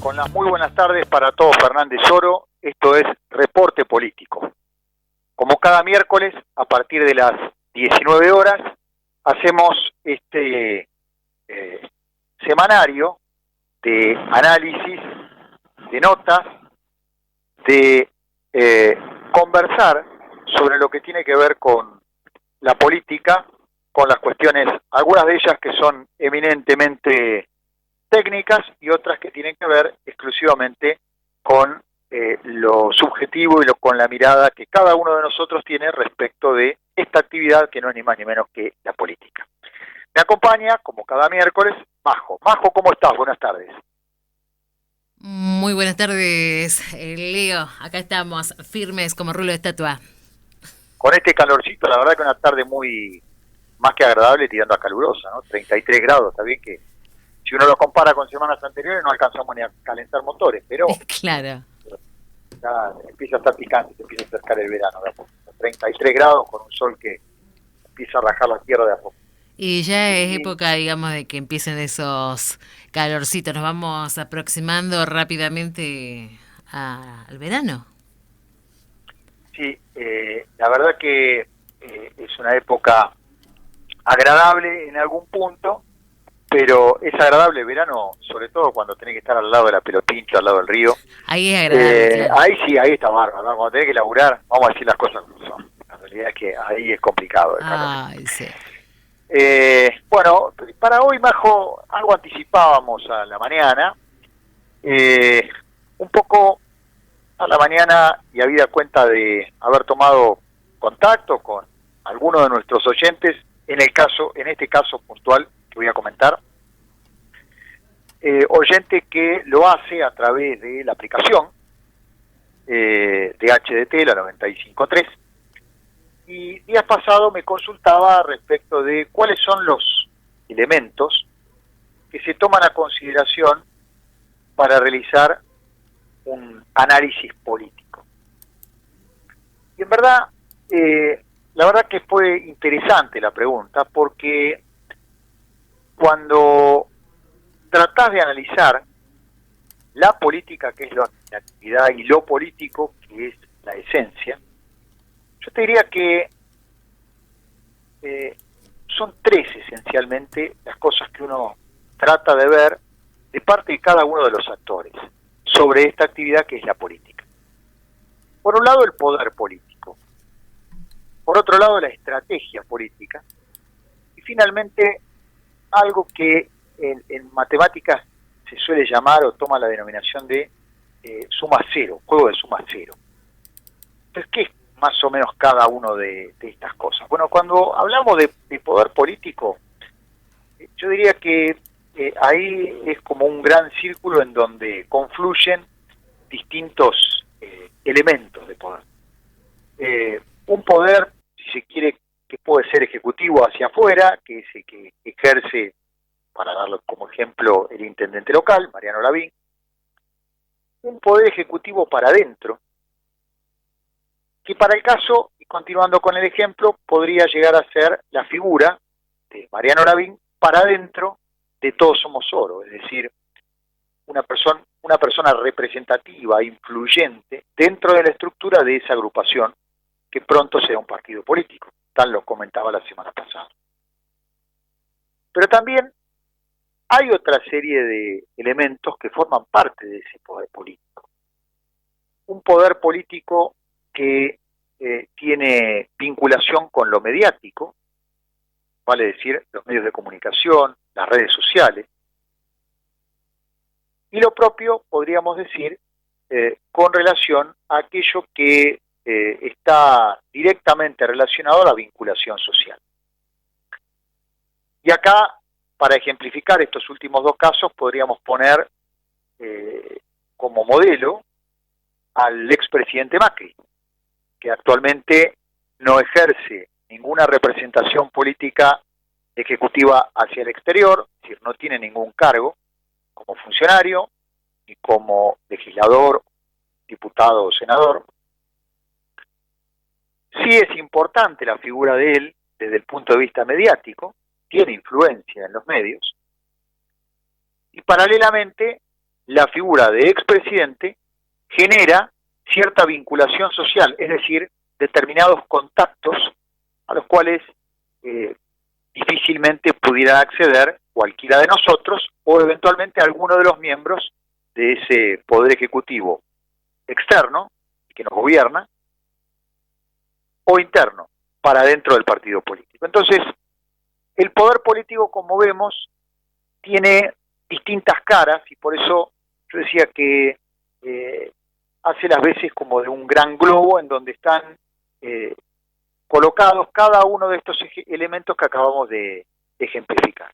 Con las muy buenas tardes para todos, Fernández Oro. Esto es Reporte Político. Como cada miércoles, a partir de las 19 horas, hacemos este semanario de análisis, de notas, de conversar sobre lo que tiene que ver con la política, con las cuestiones, algunas de ellas que son eminentemente técnicas y otras que tienen que ver exclusivamente con lo subjetivo y con la mirada que cada uno de nosotros tiene respecto de esta actividad que no es ni más ni menos que la política. Me acompaña, como cada miércoles, Majo. Majo, ¿cómo estás? Buenas tardes. Muy buenas tardes, Leo. Acá estamos, firmes como rulo de estatua. Con este calorcito, la verdad que una tarde muy más que agradable, tirando a calurosa, ¿no? 33 grados, está bien que si uno lo compara con semanas anteriores no alcanzamos ni a calentar motores, pero Claro. ya empieza a estar picante, se empieza a acercar el verano de a poco. 33 grados con un sol que empieza a rajar la tierra de a poco. Y ya es Y época, digamos, de que empiecen esos calorcitos. Nos vamos aproximando rápidamente al verano. sí, la verdad que es una época agradable en algún punto, pero es agradable el verano, sobre todo cuando tenés que estar al lado de la Pelopincho, al lado del río. Ahí es agradable, claro. Ahí sí, ahí está bárbaro, ¿no? Cuando tenés que laburar, vamos a decir las cosas como son. La realidad es que ahí es complicado el calor. Ay, sí. Bueno, para hoy, Majo, algo anticipábamos a la mañana, un poco a la mañana y habida cuenta de haber tomado contacto con algunos de nuestros oyentes, en este caso puntual que voy a comentar, oyente que lo hace a través de la aplicación de HDT, la 95.3, y días pasados me consultaba respecto de cuáles son los elementos que se toman a consideración para realizar un análisis político. Y en verdad, la verdad que fue interesante la pregunta, porque cuando tratás de analizar la política, que es la actividad, y lo político, que es la esencia, yo te diría que son tres esencialmente las cosas que uno trata de ver de parte de cada uno de los actores sobre esta actividad que es la política. Por un lado, el poder político. Por otro lado, la estrategia política. Y finalmente, algo que en matemáticas se suele llamar o toma la denominación de suma cero, juego de suma cero. Entonces, ¿qué es más o menos cada uno de estas cosas? Bueno, cuando hablamos de poder político, yo diría que ahí es como un gran círculo en donde confluyen distintos elementos de poder. Un poder, si se quiere, que puede ser ejecutivo hacia afuera, que es el que ejerce, para darlo como ejemplo, el intendente local, Mariano Lavín. Un poder ejecutivo para adentro, que para el caso, y continuando con el ejemplo, podría llegar a ser la figura de Mariano Lavín para adentro de Todos Somos Oro, es decir, una persona representativa, influyente, dentro de la estructura de esa agrupación, que pronto será un partido político, tal lo comentaba la semana pasada. Pero también hay otra serie de elementos que forman parte de ese poder político. Un poder político que tiene vinculación con lo mediático, vale decir, los medios de comunicación, las redes sociales, y lo propio, podríamos decir, con relación a aquello que está directamente relacionado a la vinculación social. Y acá, para ejemplificar estos últimos dos casos, podríamos poner como modelo al expresidente Macri, que actualmente no ejerce ninguna representación política ejecutiva hacia el exterior, es decir, no tiene ningún cargo como funcionario, ni como legislador, diputado o senador. Sí es importante la figura de él desde el punto de vista mediático, tiene influencia en los medios, y paralelamente la figura de expresidente genera cierta vinculación social, es decir, determinados contactos a los cuales difícilmente pudiera acceder cualquiera de nosotros o eventualmente alguno de los miembros de ese poder ejecutivo externo que nos gobierna o interno para dentro del partido político. Entonces, el poder político, como vemos, tiene distintas caras y por eso yo decía que hace las veces como de un gran globo en donde están colocados cada uno de estos elementos que acabamos de ejemplificar.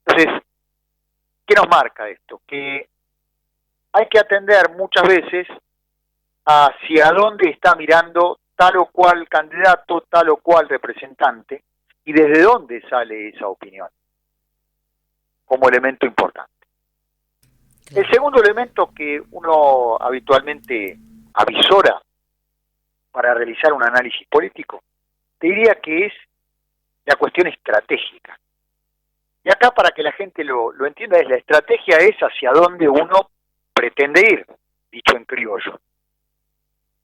Entonces, ¿qué nos marca esto? Que hay que atender muchas veces hacia dónde está mirando tal o cual candidato, tal o cual representante, y desde dónde sale esa opinión, como elemento importante. El segundo elemento que uno habitualmente avisora para realizar un análisis político, te diría que es la cuestión estratégica. Y acá, para que la gente lo entienda, la estrategia es hacia dónde uno pretende ir, dicho en criollo.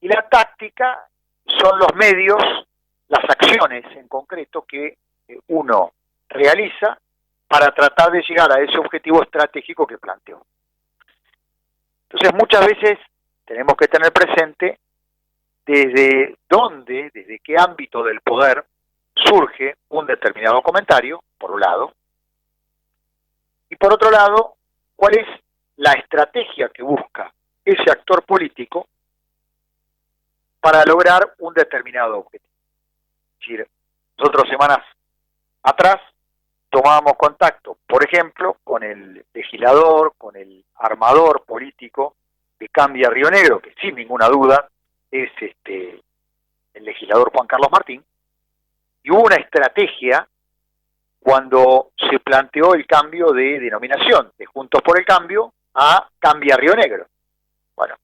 Y la táctica son los medios, las acciones en concreto que uno realiza para tratar de llegar a ese objetivo estratégico que planteó. Entonces, muchas veces tenemos que tener presente desde dónde, desde qué ámbito del poder surge un determinado comentario, por un lado, y por otro lado, cuál es la estrategia que busca ese actor político para lograr un determinado objetivo. Es decir, nosotros semanas atrás tomábamos contacto, por ejemplo, con el legislador, con el armador político que cambia Río Negro, que sin ninguna duda es el legislador Juan Carlos Martín, y hubo una estrategia cuando se planteó el cambio de denominación de Juntos por el Cambio a Cambia Río Negro. Bueno,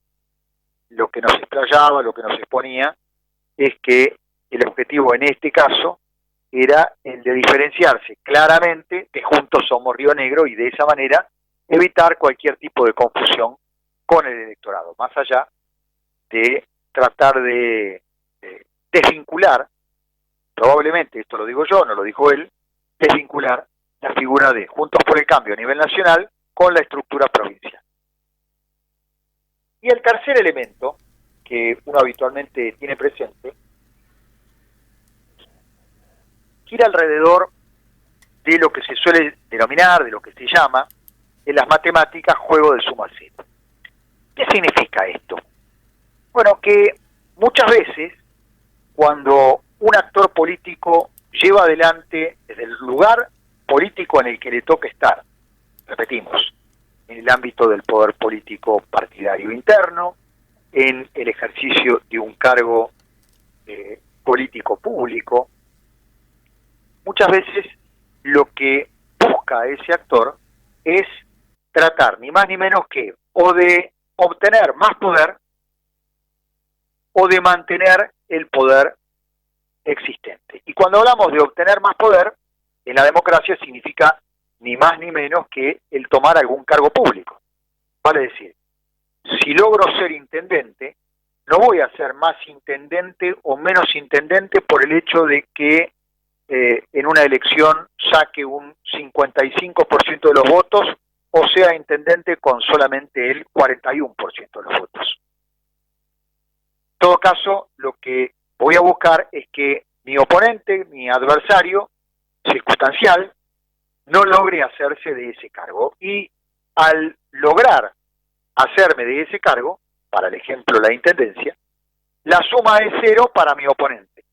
lo que nos explayaba, lo que nos exponía, es que el objetivo en este caso era el de diferenciarse claramente de Juntos Somos Río Negro y de esa manera evitar cualquier tipo de confusión con el electorado, más allá de tratar de desvincular, probablemente, esto lo digo yo, no lo dijo él, desvincular la figura de Juntos por el Cambio a nivel nacional con la estructura provincial. Y el tercer elemento que uno habitualmente tiene presente gira alrededor de lo que se suele denominar, de lo que se llama en las matemáticas juego de suma cero. ¿Qué significa esto? Bueno, que muchas veces cuando un actor político lleva adelante desde el lugar político en el que le toca estar, repetimos, en el ámbito del poder político partidario interno, en el ejercicio de un cargo político público, muchas veces lo que busca ese actor es tratar ni más ni menos que o de obtener más poder o de mantener el poder existente. Y cuando hablamos de obtener más poder, en la democracia significa ni más ni menos que el tomar algún cargo público. Vale decir, si logro ser intendente, no voy a ser más intendente o menos intendente por el hecho de que en una elección saque un 55% de los votos o sea intendente con solamente el 41% de los votos. En todo caso, lo que voy a buscar es que mi oponente, mi adversario circunstancial, no logre hacerse de ese cargo. Y al lograr hacerme de ese cargo, para el ejemplo la intendencia, la suma es 0 para mi oponente.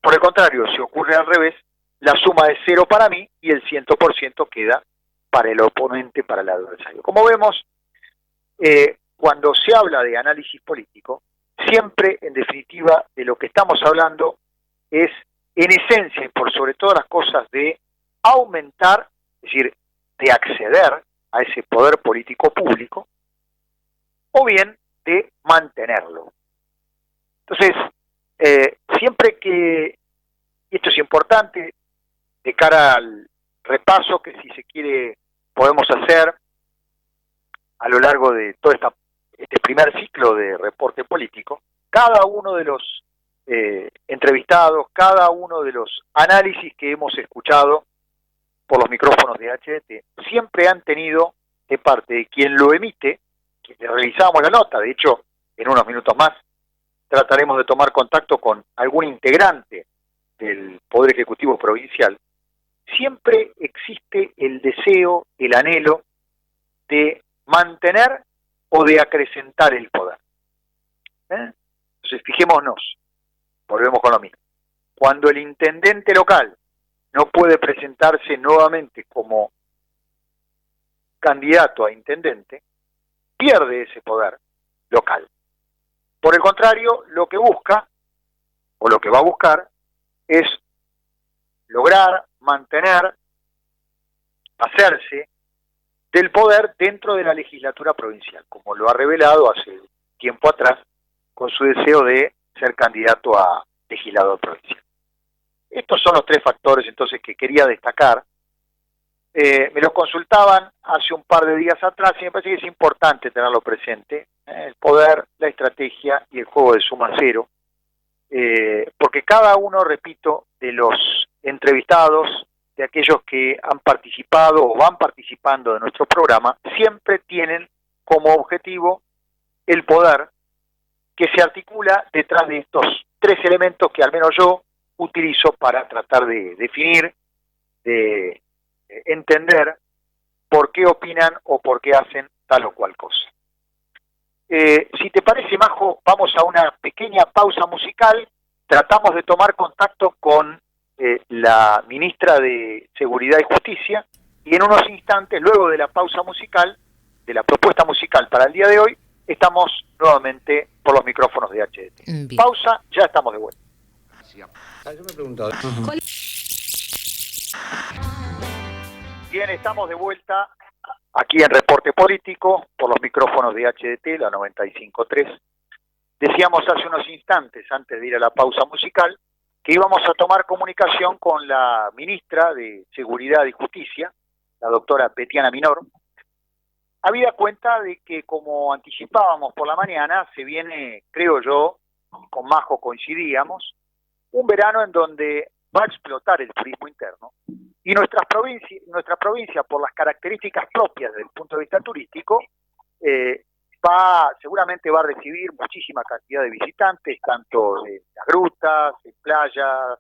Por el contrario, si ocurre al revés, la suma es 0 para mí y el 100% queda para el oponente, para el adversario. Como vemos, cuando se habla de análisis político, siempre, en definitiva, de lo que estamos hablando es, en esencia y por sobre todas las cosas, de aumentar, es decir, de acceder a ese poder político público, o bien de mantenerlo. Entonces, siempre que, y esto es importante, de cara al repaso que si se quiere podemos hacer a lo largo de todo este primer ciclo de reporte político, cada uno de los entrevistados, cada uno de los análisis que hemos escuchado por los micrófonos de HDT, siempre han tenido de parte de quien lo emite, que le realizamos la nota, de hecho, en unos minutos más, trataremos de tomar contacto con algún integrante del Poder Ejecutivo Provincial, siempre existe el deseo, el anhelo de mantener o de acrecentar el poder. Entonces, fijémonos, volvemos con lo mismo. Cuando el intendente local no puede presentarse nuevamente como candidato a intendente, pierde ese poder local. Por el contrario, lo que busca, o lo que va a buscar, es lograr, mantener, hacerse del poder dentro de la legislatura provincial, como lo ha revelado hace tiempo atrás con su deseo de ser candidato a legislador provincial. Estos son los tres factores entonces que quería destacar. Me los consultaban hace un par de días atrás y me parece que es importante tenerlo presente, el poder, la estrategia y el juego de suma cero, porque cada uno, repito, de los entrevistados, de aquellos que han participado o van participando de nuestro programa, siempre tienen como objetivo el poder que se articula detrás de estos tres elementos que al menos yo utilizo para tratar de definir, de entender por qué opinan o por qué hacen tal o cual cosa. Si te parece, Majo, vamos a una pequeña pausa musical, tratamos de tomar contacto con la ministra de Seguridad y Justicia, y en unos instantes, luego de la pausa musical, de la propuesta musical para el día de hoy, estamos nuevamente por los micrófonos de HDT. Bien. Pausa, ya estamos de vuelta. Yo me pregunto. Bien, estamos de vuelta aquí en Reporte Político por los micrófonos de HDT, la 95.3. Decíamos hace unos instantes, antes de ir a la pausa musical, que íbamos a tomar comunicación con la ministra de Seguridad y Justicia, la doctora Betiana Minor, habida cuenta de que, como anticipábamos por la mañana, se viene, creo yo, con Majo coincidíamos, un verano en donde va a explotar el turismo interno, y nuestra provincia, por las características propias desde el punto de vista turístico, seguramente va a recibir muchísima cantidad de visitantes, tanto en las grutas, en playas,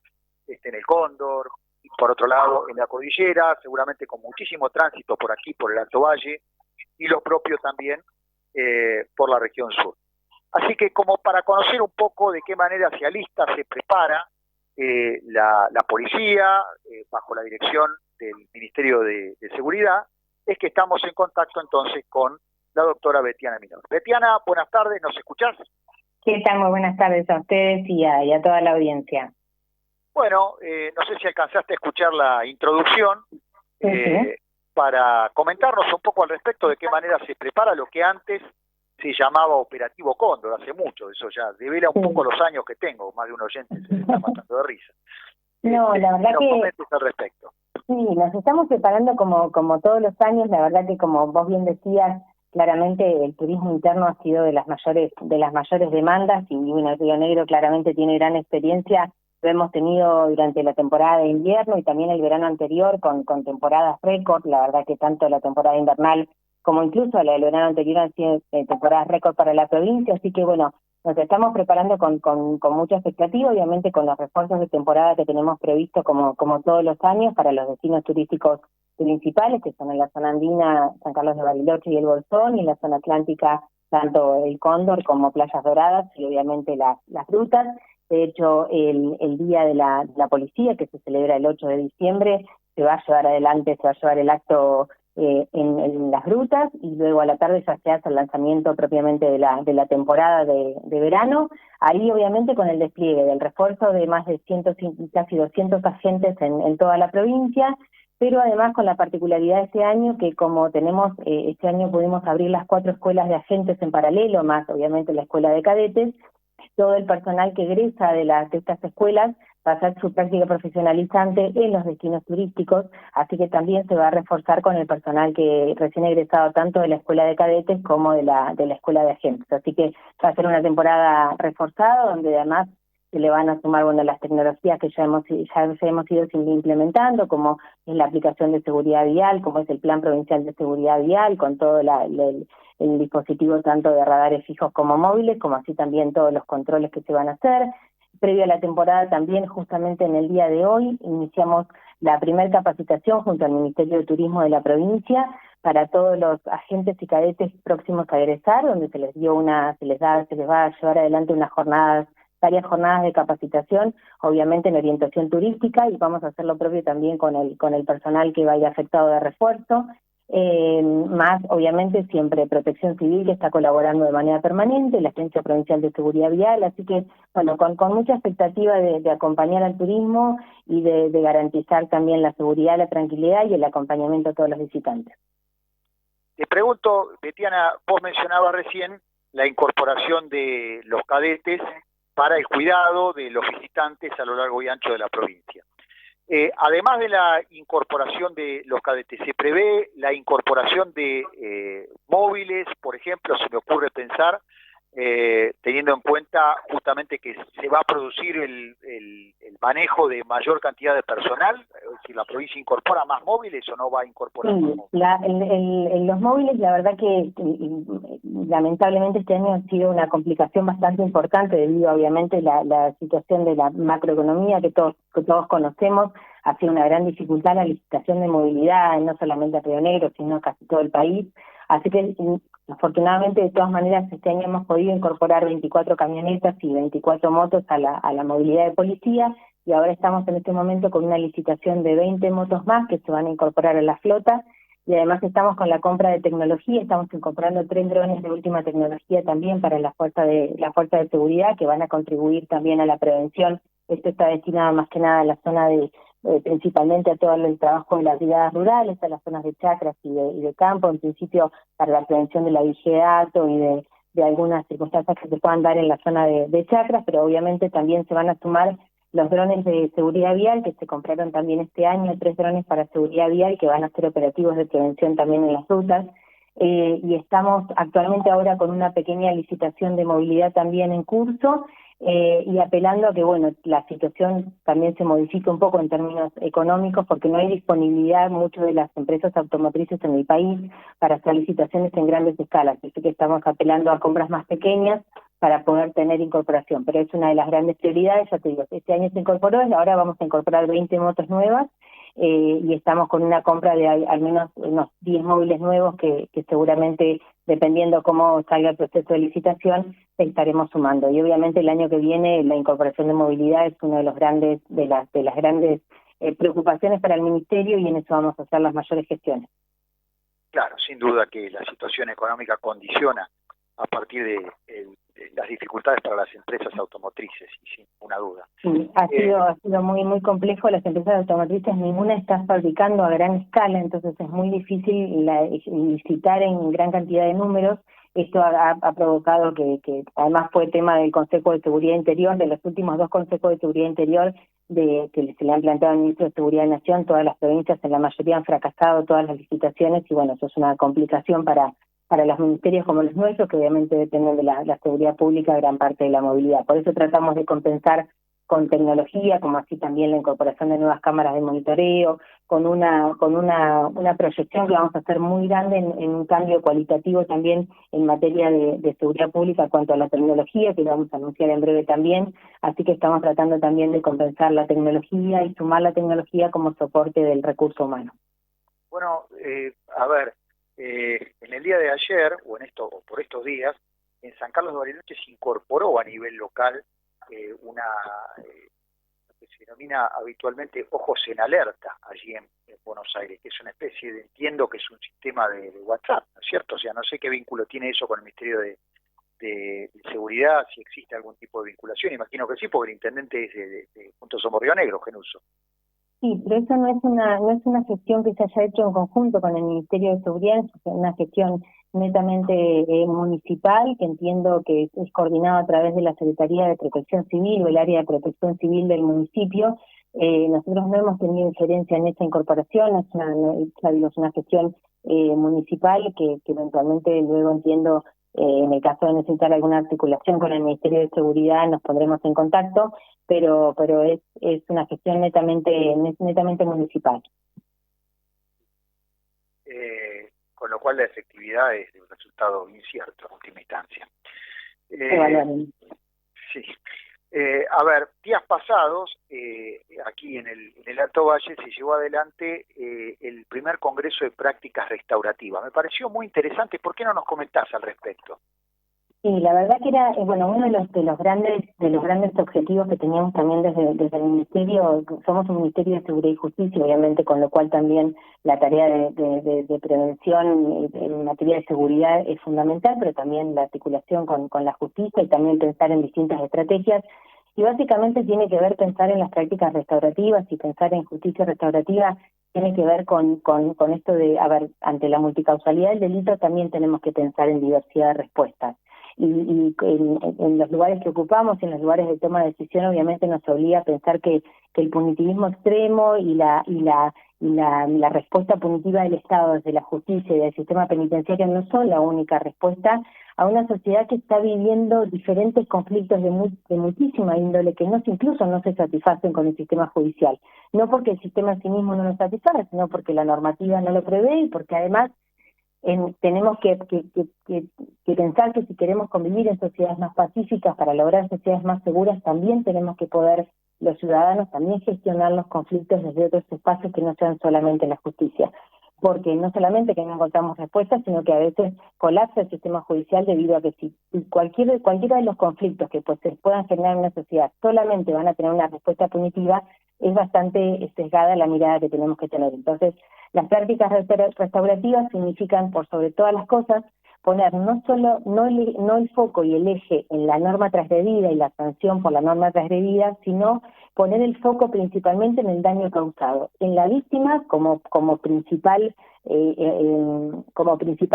en el Cóndor, y por otro lado en la cordillera, seguramente con muchísimo tránsito por aquí, por el Alto Valle, y lo propio también por la región sur. Así que, como para conocer un poco de qué manera se alista, se prepara la policía, bajo la dirección del Ministerio de Seguridad, es que estamos en contacto entonces con la doctora Betiana Minor. Betiana, buenas tardes, ¿nos escuchás? ¿Qué tal? Muy buenas tardes a ustedes y a toda la audiencia. Bueno, no sé si alcanzaste a escuchar la introducción, para comentarnos un poco al respecto de qué manera se prepara lo que antes se llamaba Operativo Cóndor, hace mucho, eso ya devela un poco los años que tengo, más de un oyente se está matando de risa. No, la verdad que... comentes al respecto. Sí, nos estamos preparando como todos los años, la verdad que, como vos bien decías, claramente el turismo interno ha sido de las mayores demandas, y bueno, Río Negro claramente tiene gran experiencia. Lo hemos tenido durante la temporada de invierno y también el verano anterior con temporadas récord. La verdad que tanto la temporada invernal como incluso la del verano anterior han sido temporadas récord para la provincia, así que bueno, nos estamos preparando con mucha expectativa, obviamente con los refuerzos de temporada que tenemos previsto como todos los años para los destinos turísticos principales, que son en la zona andina, San Carlos de Bariloche y el Bolsón, y en la zona atlántica tanto el Cóndor como Playas Doradas y obviamente las rutas. De hecho, el Día de la Policía, que se celebra el 8 de diciembre, se va a llevar el acto en las grutas, y luego a la tarde ya se hace el lanzamiento propiamente de la temporada de verano. Ahí obviamente con el despliegue del refuerzo de más de casi 200 agentes en toda la provincia, pero además con la particularidad de este año que, como tenemos, este año pudimos abrir las 4 escuelas de agentes en paralelo, más obviamente la escuela de cadetes. Todo el personal que egresa de estas escuelas pasar su práctica profesionalizante en los destinos turísticos, así que también se va a reforzar con el personal que recién egresado tanto de la Escuela de Cadetes como de la Escuela de Agentes. Así que va a ser una temporada reforzada, donde además se le van a sumar las tecnologías que ya hemos ido implementando, como es la aplicación de seguridad vial, como es el Plan Provincial de Seguridad Vial, con todo el dispositivo tanto de radares fijos como móviles, como así también todos los controles que se van a hacer. Previo a la temporada también, justamente en el día de hoy, iniciamos la primera capacitación junto al Ministerio de Turismo de la provincia para todos los agentes y cadetes próximos a egresar, donde se les va a llevar adelante varias jornadas de capacitación, obviamente en orientación turística, y vamos a hacer lo propio también con el personal que vaya afectado de refuerzo, más obviamente siempre Protección Civil, que está colaborando de manera permanente, la Agencia Provincial de Seguridad Vial, así que bueno, con mucha expectativa de acompañar al turismo y de garantizar también la seguridad, la tranquilidad y el acompañamiento a todos los visitantes. Te pregunto, Betiana, vos mencionabas recién la incorporación de los cadetes para el cuidado de los visitantes a lo largo y ancho de la provincia. Además de la incorporación de los cadetes, ¿se prevé la incorporación de móviles, por ejemplo? Se me ocurre pensar, teniendo en cuenta justamente que se va a producir el manejo de mayor cantidad de personal, si la provincia incorpora más móviles o no va a incorporar más móviles. Los móviles, la verdad que lamentablemente este año ha sido una complicación bastante importante debido obviamente a la situación de la macroeconomía que todos conocemos. Ha sido una gran dificultad la licitación de movilidad, no solamente a Río Negro, sino casi todo el país. Así que afortunadamente de todas maneras este año hemos podido incorporar 24 camionetas y 24 motos a la movilidad de policía, y ahora estamos en este momento con una licitación de 20 motos más que se van a incorporar a la flota, y además estamos con la compra de tecnología, estamos incorporando 3 drones de última tecnología también para la fuerza de seguridad, que van a contribuir también a la prevención. Esto está destinado más que nada a la zona principalmente a todo el trabajo de las brigadas rurales, a las zonas de chacras y de campo, en principio para la prevención de la vigidato y de algunas circunstancias que se puedan dar en la zona de chacras, pero obviamente también se van a sumar los drones de seguridad vial, que se compraron también este año, 3 drones para seguridad vial que van a ser operativos de prevención también en las rutas, y estamos actualmente ahora con una pequeña licitación de movilidad también en curso, y apelando a que la situación también se modifique un poco en términos económicos, porque no hay disponibilidad mucho de las empresas automotrices en el país para hacer licitaciones en grandes escalas, así que estamos apelando a compras más pequeñas para poder tener incorporación, pero es una de las grandes prioridades. Ya te digo, este año se incorporó, ahora vamos a incorporar 20 motos nuevas, y estamos con una compra de al menos unos 10 móviles nuevos que seguramente, dependiendo cómo salga el proceso de licitación, estaremos sumando. Y obviamente el año que viene la incorporación de movilidad es uno de los grandes de las grandes preocupaciones para el Ministerio, y en eso vamos a hacer las mayores gestiones. Claro, sin duda que la situación económica condiciona a partir de las dificultades para las empresas automotrices, y sin ninguna duda. Sí, ha sido muy muy complejo. Las empresas automotrices, ninguna está fabricando a gran escala, entonces es muy difícil licitar en gran cantidad de números. Esto ha provocado que además fue tema del Consejo de Seguridad Interior, de los últimos 2 consejos de Seguridad Interior que se le han planteado al Ministro de Seguridad de Nación. Todas las provincias, en la mayoría, han fracasado todas las licitaciones, y eso es una complicación para los ministerios como los nuestros, que obviamente dependen de la seguridad pública gran parte de la movilidad. Por eso tratamos de compensar con tecnología, como así también la incorporación de nuevas cámaras de monitoreo, con una proyección que vamos a hacer muy grande en un cambio cualitativo también en materia de seguridad pública en cuanto a la tecnología, que lo vamos a anunciar en breve también. Así que estamos tratando también de compensar la tecnología y sumar la tecnología como soporte del recurso humano. Bueno, en el día de ayer, o por estos días, en San Carlos de Bariloche se incorporó a nivel local lo que se denomina habitualmente ojos en alerta allí en Buenos Aires, que es una especie entiendo que es un sistema de WhatsApp, ¿no es cierto? O sea, no sé qué vínculo tiene eso con el Ministerio de Seguridad, si existe algún tipo de vinculación. Imagino que sí, porque el intendente es de Juntos Somos Río Negro, Genuso. Sí, pero eso no es una gestión que se haya hecho en conjunto con el Ministerio de Seguridad, es una gestión netamente municipal, que entiendo que es coordinado a través de la Secretaría de Protección Civil o el área de Protección Civil del municipio. Nosotros no hemos tenido injerencia en esta incorporación, es una gestión municipal que eventualmente luego entiendo, en el caso de necesitar alguna articulación con el Ministerio de Seguridad, nos pondremos en contacto, pero es una gestión netamente municipal. Con lo cual la efectividad es de un resultado incierto en última instancia. Sí. A ver, días pasados, aquí en el Alto Valle se llevó adelante el primer Congreso de Prácticas Restaurativas. Me pareció muy interesante. ¿Por qué no nos comentás al respecto? Sí, la verdad que era uno de los grandes objetivos que teníamos también desde el Ministerio. Somos un Ministerio de Seguridad y Justicia, obviamente, con lo cual también la tarea de prevención en materia de seguridad es fundamental, pero también la articulación con la justicia y también pensar en distintas estrategias. Y básicamente tiene que ver pensar en las prácticas restaurativas y pensar en justicia restaurativa tiene que ver con esto de, ante la multicausalidad del delito también tenemos que pensar en diversidad de respuestas. Y en los lugares que ocupamos, en los lugares de toma de decisión, obviamente nos obliga a pensar que el punitivismo extremo y la respuesta punitiva del Estado, desde la justicia y del sistema penitenciario, no son la única respuesta a una sociedad que está viviendo diferentes conflictos de muchísima índole que incluso no se satisfacen con el sistema judicial. No porque el sistema en sí mismo no lo satisfaga, sino porque la normativa no lo prevé y porque además tenemos que pensar que si queremos convivir en sociedades más pacíficas para lograr sociedades más seguras, también tenemos que poder, los ciudadanos, también gestionar los conflictos desde otros espacios que no sean solamente la justicia. Porque no solamente que no encontramos respuestas, sino que a veces colapsa el sistema judicial debido a que si cualquiera de los conflictos que pues se puedan generar en una sociedad solamente van a tener una respuesta punitiva, es bastante sesgada la mirada que tenemos que tener. Entonces, las prácticas restaurativas significan, por sobre todas las cosas, poner no el foco y el eje en la norma transgredida y la sanción por la norma transgredida, sino poner el foco principalmente en el daño causado, en la víctima como principal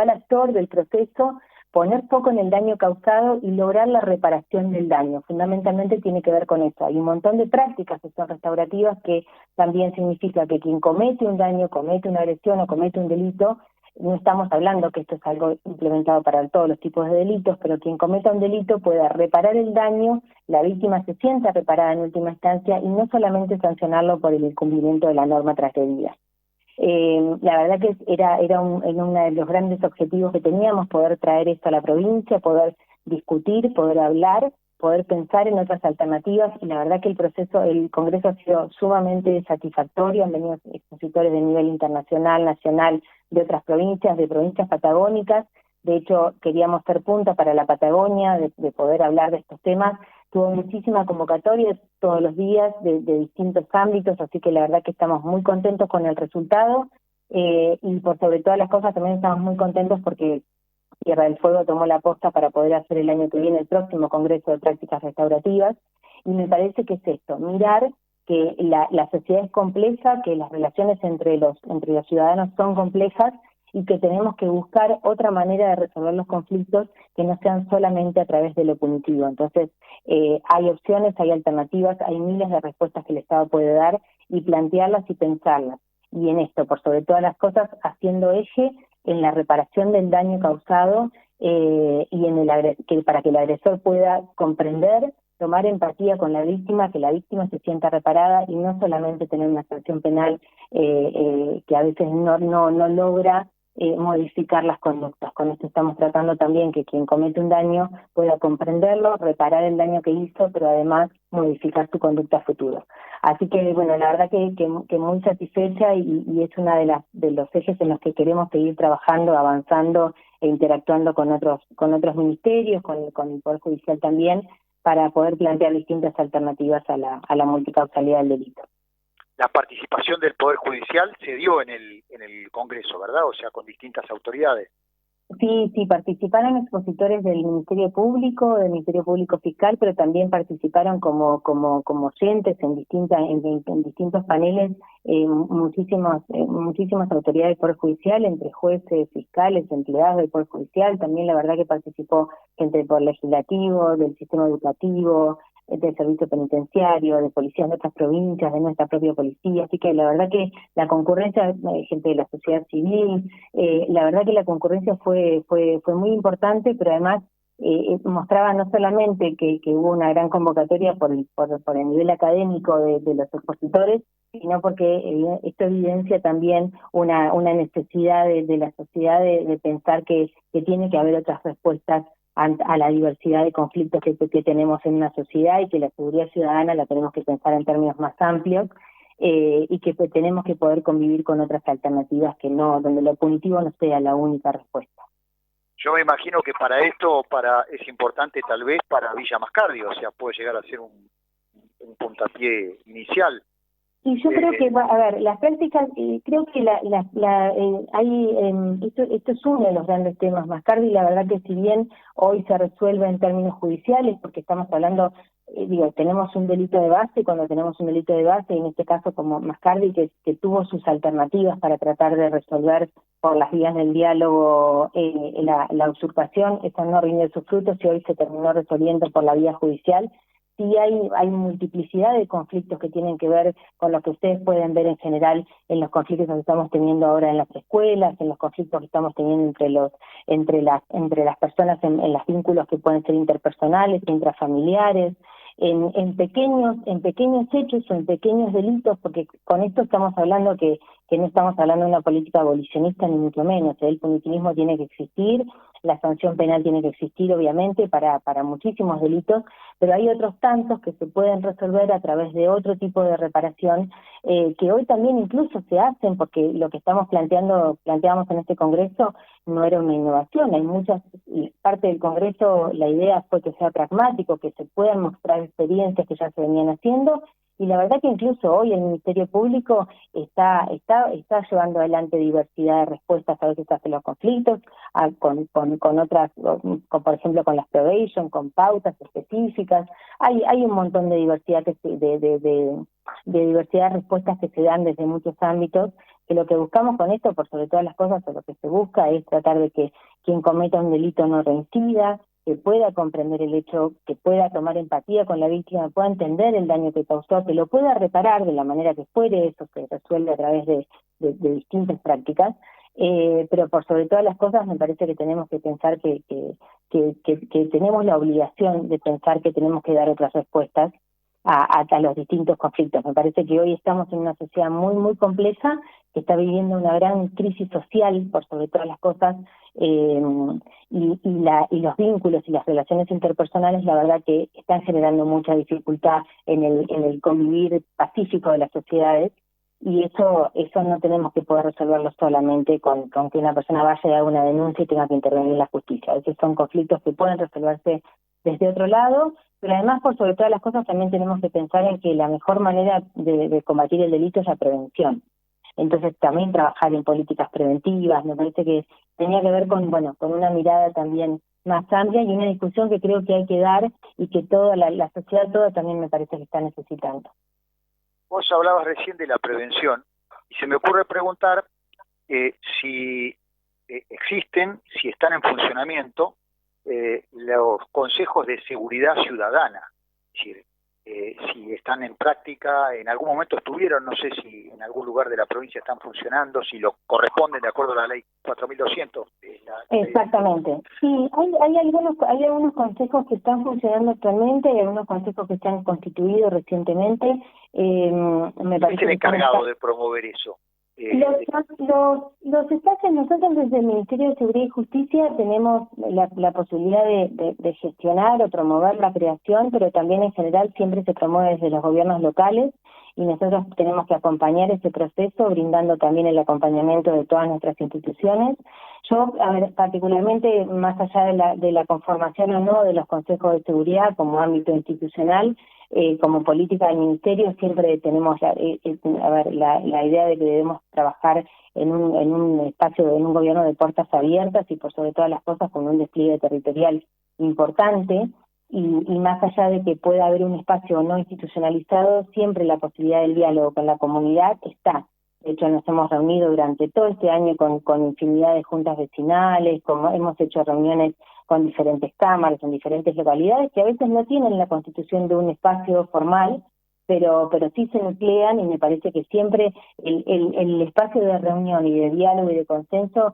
actor del proceso, poner foco en el daño causado y lograr la reparación del daño. Fundamentalmente tiene que ver con eso. Hay un montón de prácticas que son restaurativas que también significa que quien comete un daño, comete una agresión o comete un delito, no estamos hablando que esto es algo implementado para todos los tipos de delitos, pero quien cometa un delito pueda reparar el daño, la víctima se sienta reparada en última instancia y no solamente sancionarlo por el incumplimiento de la norma transgredida. La verdad que era uno de los grandes objetivos que teníamos, poder traer esto a la provincia, poder discutir, poder hablar, poder pensar en otras alternativas, y la verdad que el Congreso ha sido sumamente satisfactorio. Han venido expositores de nivel internacional, nacional, de otras provincias, de provincias patagónicas. De hecho, queríamos ser punta para la Patagonia, de poder hablar de estos temas. Tuvo muchísima convocatoria todos los días de distintos ámbitos, así que la verdad que estamos muy contentos con el resultado, y por sobre todas las cosas también estamos muy contentos porque Tierra del Fuego tomó la posta para poder hacer el año que viene el próximo Congreso de Prácticas Restaurativas, y me parece que es esto, mirar que la sociedad es compleja, que las relaciones entre los ciudadanos son complejas, y que tenemos que buscar otra manera de resolver los conflictos que no sean solamente a través de lo punitivo. Entonces, hay opciones, hay alternativas, hay miles de respuestas que el Estado puede dar, y plantearlas y pensarlas. Y en esto, por sobre todas las cosas, haciendo eje en la reparación del daño causado, y para que el agresor pueda comprender, tomar empatía con la víctima, que la víctima se sienta reparada y no solamente tener una sanción penal que a veces no logra modificar las conductas. Con esto estamos tratando también que quien comete un daño pueda comprenderlo, reparar el daño que hizo, pero además modificar su conducta futura. Así que, bueno, la verdad que muy satisfecha, y es una de los ejes en los que queremos seguir trabajando, avanzando e interactuando con otros ministerios, con el Poder Judicial también, para poder plantear distintas alternativas a la multicausalidad del delito. La participación del Poder Judicial se dio en el Congreso, ¿verdad? O sea, con distintas autoridades. Sí, participaron expositores del Ministerio Público, del Ministerio Público Fiscal, pero también participaron como oyentes en distintos paneles, muchísimas autoridades del Poder Judicial, entre jueces, fiscales, empleados del Poder Judicial. También la verdad que participó gente del Poder Legislativo, del sistema educativo, del servicio penitenciario, de policías de otras provincias, de nuestra propia policía. Así que la verdad que la concurrencia, gente de la sociedad civil, la verdad que la concurrencia fue muy importante, pero además mostraba no solamente que hubo una gran convocatoria por el nivel académico de los expositores, sino porque esto evidencia también una necesidad de la sociedad de pensar que tiene que haber otras respuestas a la diversidad de conflictos que tenemos en una sociedad, y que la seguridad ciudadana la tenemos que pensar en términos más amplios, y que tenemos que poder convivir con otras alternativas donde lo punitivo no sea la única respuesta. Yo me imagino que para esto es importante tal vez para Villa Mascardi, o sea, puede llegar a ser un puntapié inicial. Y yo creo que, a ver, las prácticas, creo que esto es uno de los grandes temas. Mascardi, la verdad que si bien hoy se resuelve en términos judiciales, porque estamos hablando, tenemos un delito de base, cuando tenemos un delito de base, en este caso como Mascardi, que tuvo sus alternativas para tratar de resolver por las vías del diálogo la usurpación, eso no rindió sus frutos y hoy se terminó resolviendo por la vía judicial. Sí hay multiplicidad de conflictos que tienen que ver con lo que ustedes pueden ver en general en los conflictos que estamos teniendo ahora en las escuelas, en los conflictos que estamos teniendo entre las personas, en los vínculos que pueden ser interpersonales, intrafamiliares, en pequeños hechos o en pequeños delitos, porque con esto estamos hablando que no estamos hablando de una política abolicionista ni mucho menos. El punitivismo tiene que existir, la sanción penal tiene que existir obviamente para muchísimos delitos, pero hay otros tantos que se pueden resolver a través de otro tipo de reparación, que hoy también incluso se hacen, porque lo que planteamos en este Congreso no era una innovación. Hay parte del Congreso, la idea fue que sea pragmático, que se puedan mostrar experiencias que ya se venían haciendo, y la verdad que incluso hoy el Ministerio Público está llevando adelante diversidad de respuestas a veces hacia los conflictos, con otras, por ejemplo con las probation, con pautas específicas. Hay un montón de diversidad de diversidad de respuestas que se dan desde muchos ámbitos, que lo que buscamos con esto, por sobre todas las cosas, o lo que se busca es tratar de que quien cometa un delito no reincida, que pueda comprender el hecho, que pueda tomar empatía con la víctima, pueda entender el daño que causó, que lo pueda reparar de la manera que fuere. Eso se resuelve a través de distintas prácticas, pero por sobre todas las cosas me parece que tenemos que pensar que tenemos la obligación de pensar que tenemos que dar otras respuestas a los distintos conflictos. Me parece que hoy estamos en una sociedad muy, muy compleja, que está viviendo una gran crisis social, por sobre todas las cosas, y los vínculos y las relaciones interpersonales, la verdad que están generando mucha dificultad en el convivir pacífico de las sociedades, y eso no tenemos que poder resolverlo solamente con que una persona vaya y haga una denuncia y tenga que intervenir en la justicia. Esos son conflictos que pueden resolverse desde otro lado, pero además, por sobre todas las cosas, también tenemos que pensar en que la mejor manera de combatir el delito es la prevención. Entonces también trabajar en políticas preventivas, me parece que tenía que ver con una mirada también más amplia, y una discusión que creo que hay que dar y que toda la sociedad toda también me parece que está necesitando. Vos hablabas recién de la prevención y se me ocurre preguntar si existen, si están en funcionamiento los consejos de seguridad ciudadana, es decir, si están en práctica, en algún momento estuvieron, no sé si en algún lugar de la provincia están funcionando, si lo corresponden de acuerdo a la ley 4200. Exactamente. Sí, hay algunos consejos que están funcionando actualmente, hay algunos consejos que se han constituido recientemente. Me parece ¿Quién es el encargado de promover eso? Los espacios, nosotros desde el Ministerio de Seguridad y Justicia tenemos la posibilidad de gestionar o promover la creación, pero también en general siempre se promueve desde los gobiernos locales, y nosotros tenemos que acompañar ese proceso, brindando también el acompañamiento de todas nuestras instituciones. Yo, particularmente, más allá de la conformación o no de los consejos de seguridad como ámbito institucional, como política del Ministerio siempre tenemos la idea de que debemos trabajar en un espacio, en un gobierno de puertas abiertas y por sobre todas las cosas con un despliegue territorial importante, y más allá de que pueda haber un espacio no institucionalizado, siempre la posibilidad del diálogo con la comunidad está. De hecho, nos hemos reunido durante todo este año con infinidad de juntas vecinales, hemos hecho reuniones con diferentes cámaras, en diferentes localidades, que a veces no tienen la constitución de un espacio formal, pero sí se nuclean, y me parece que siempre el espacio de reunión y de diálogo y de consenso,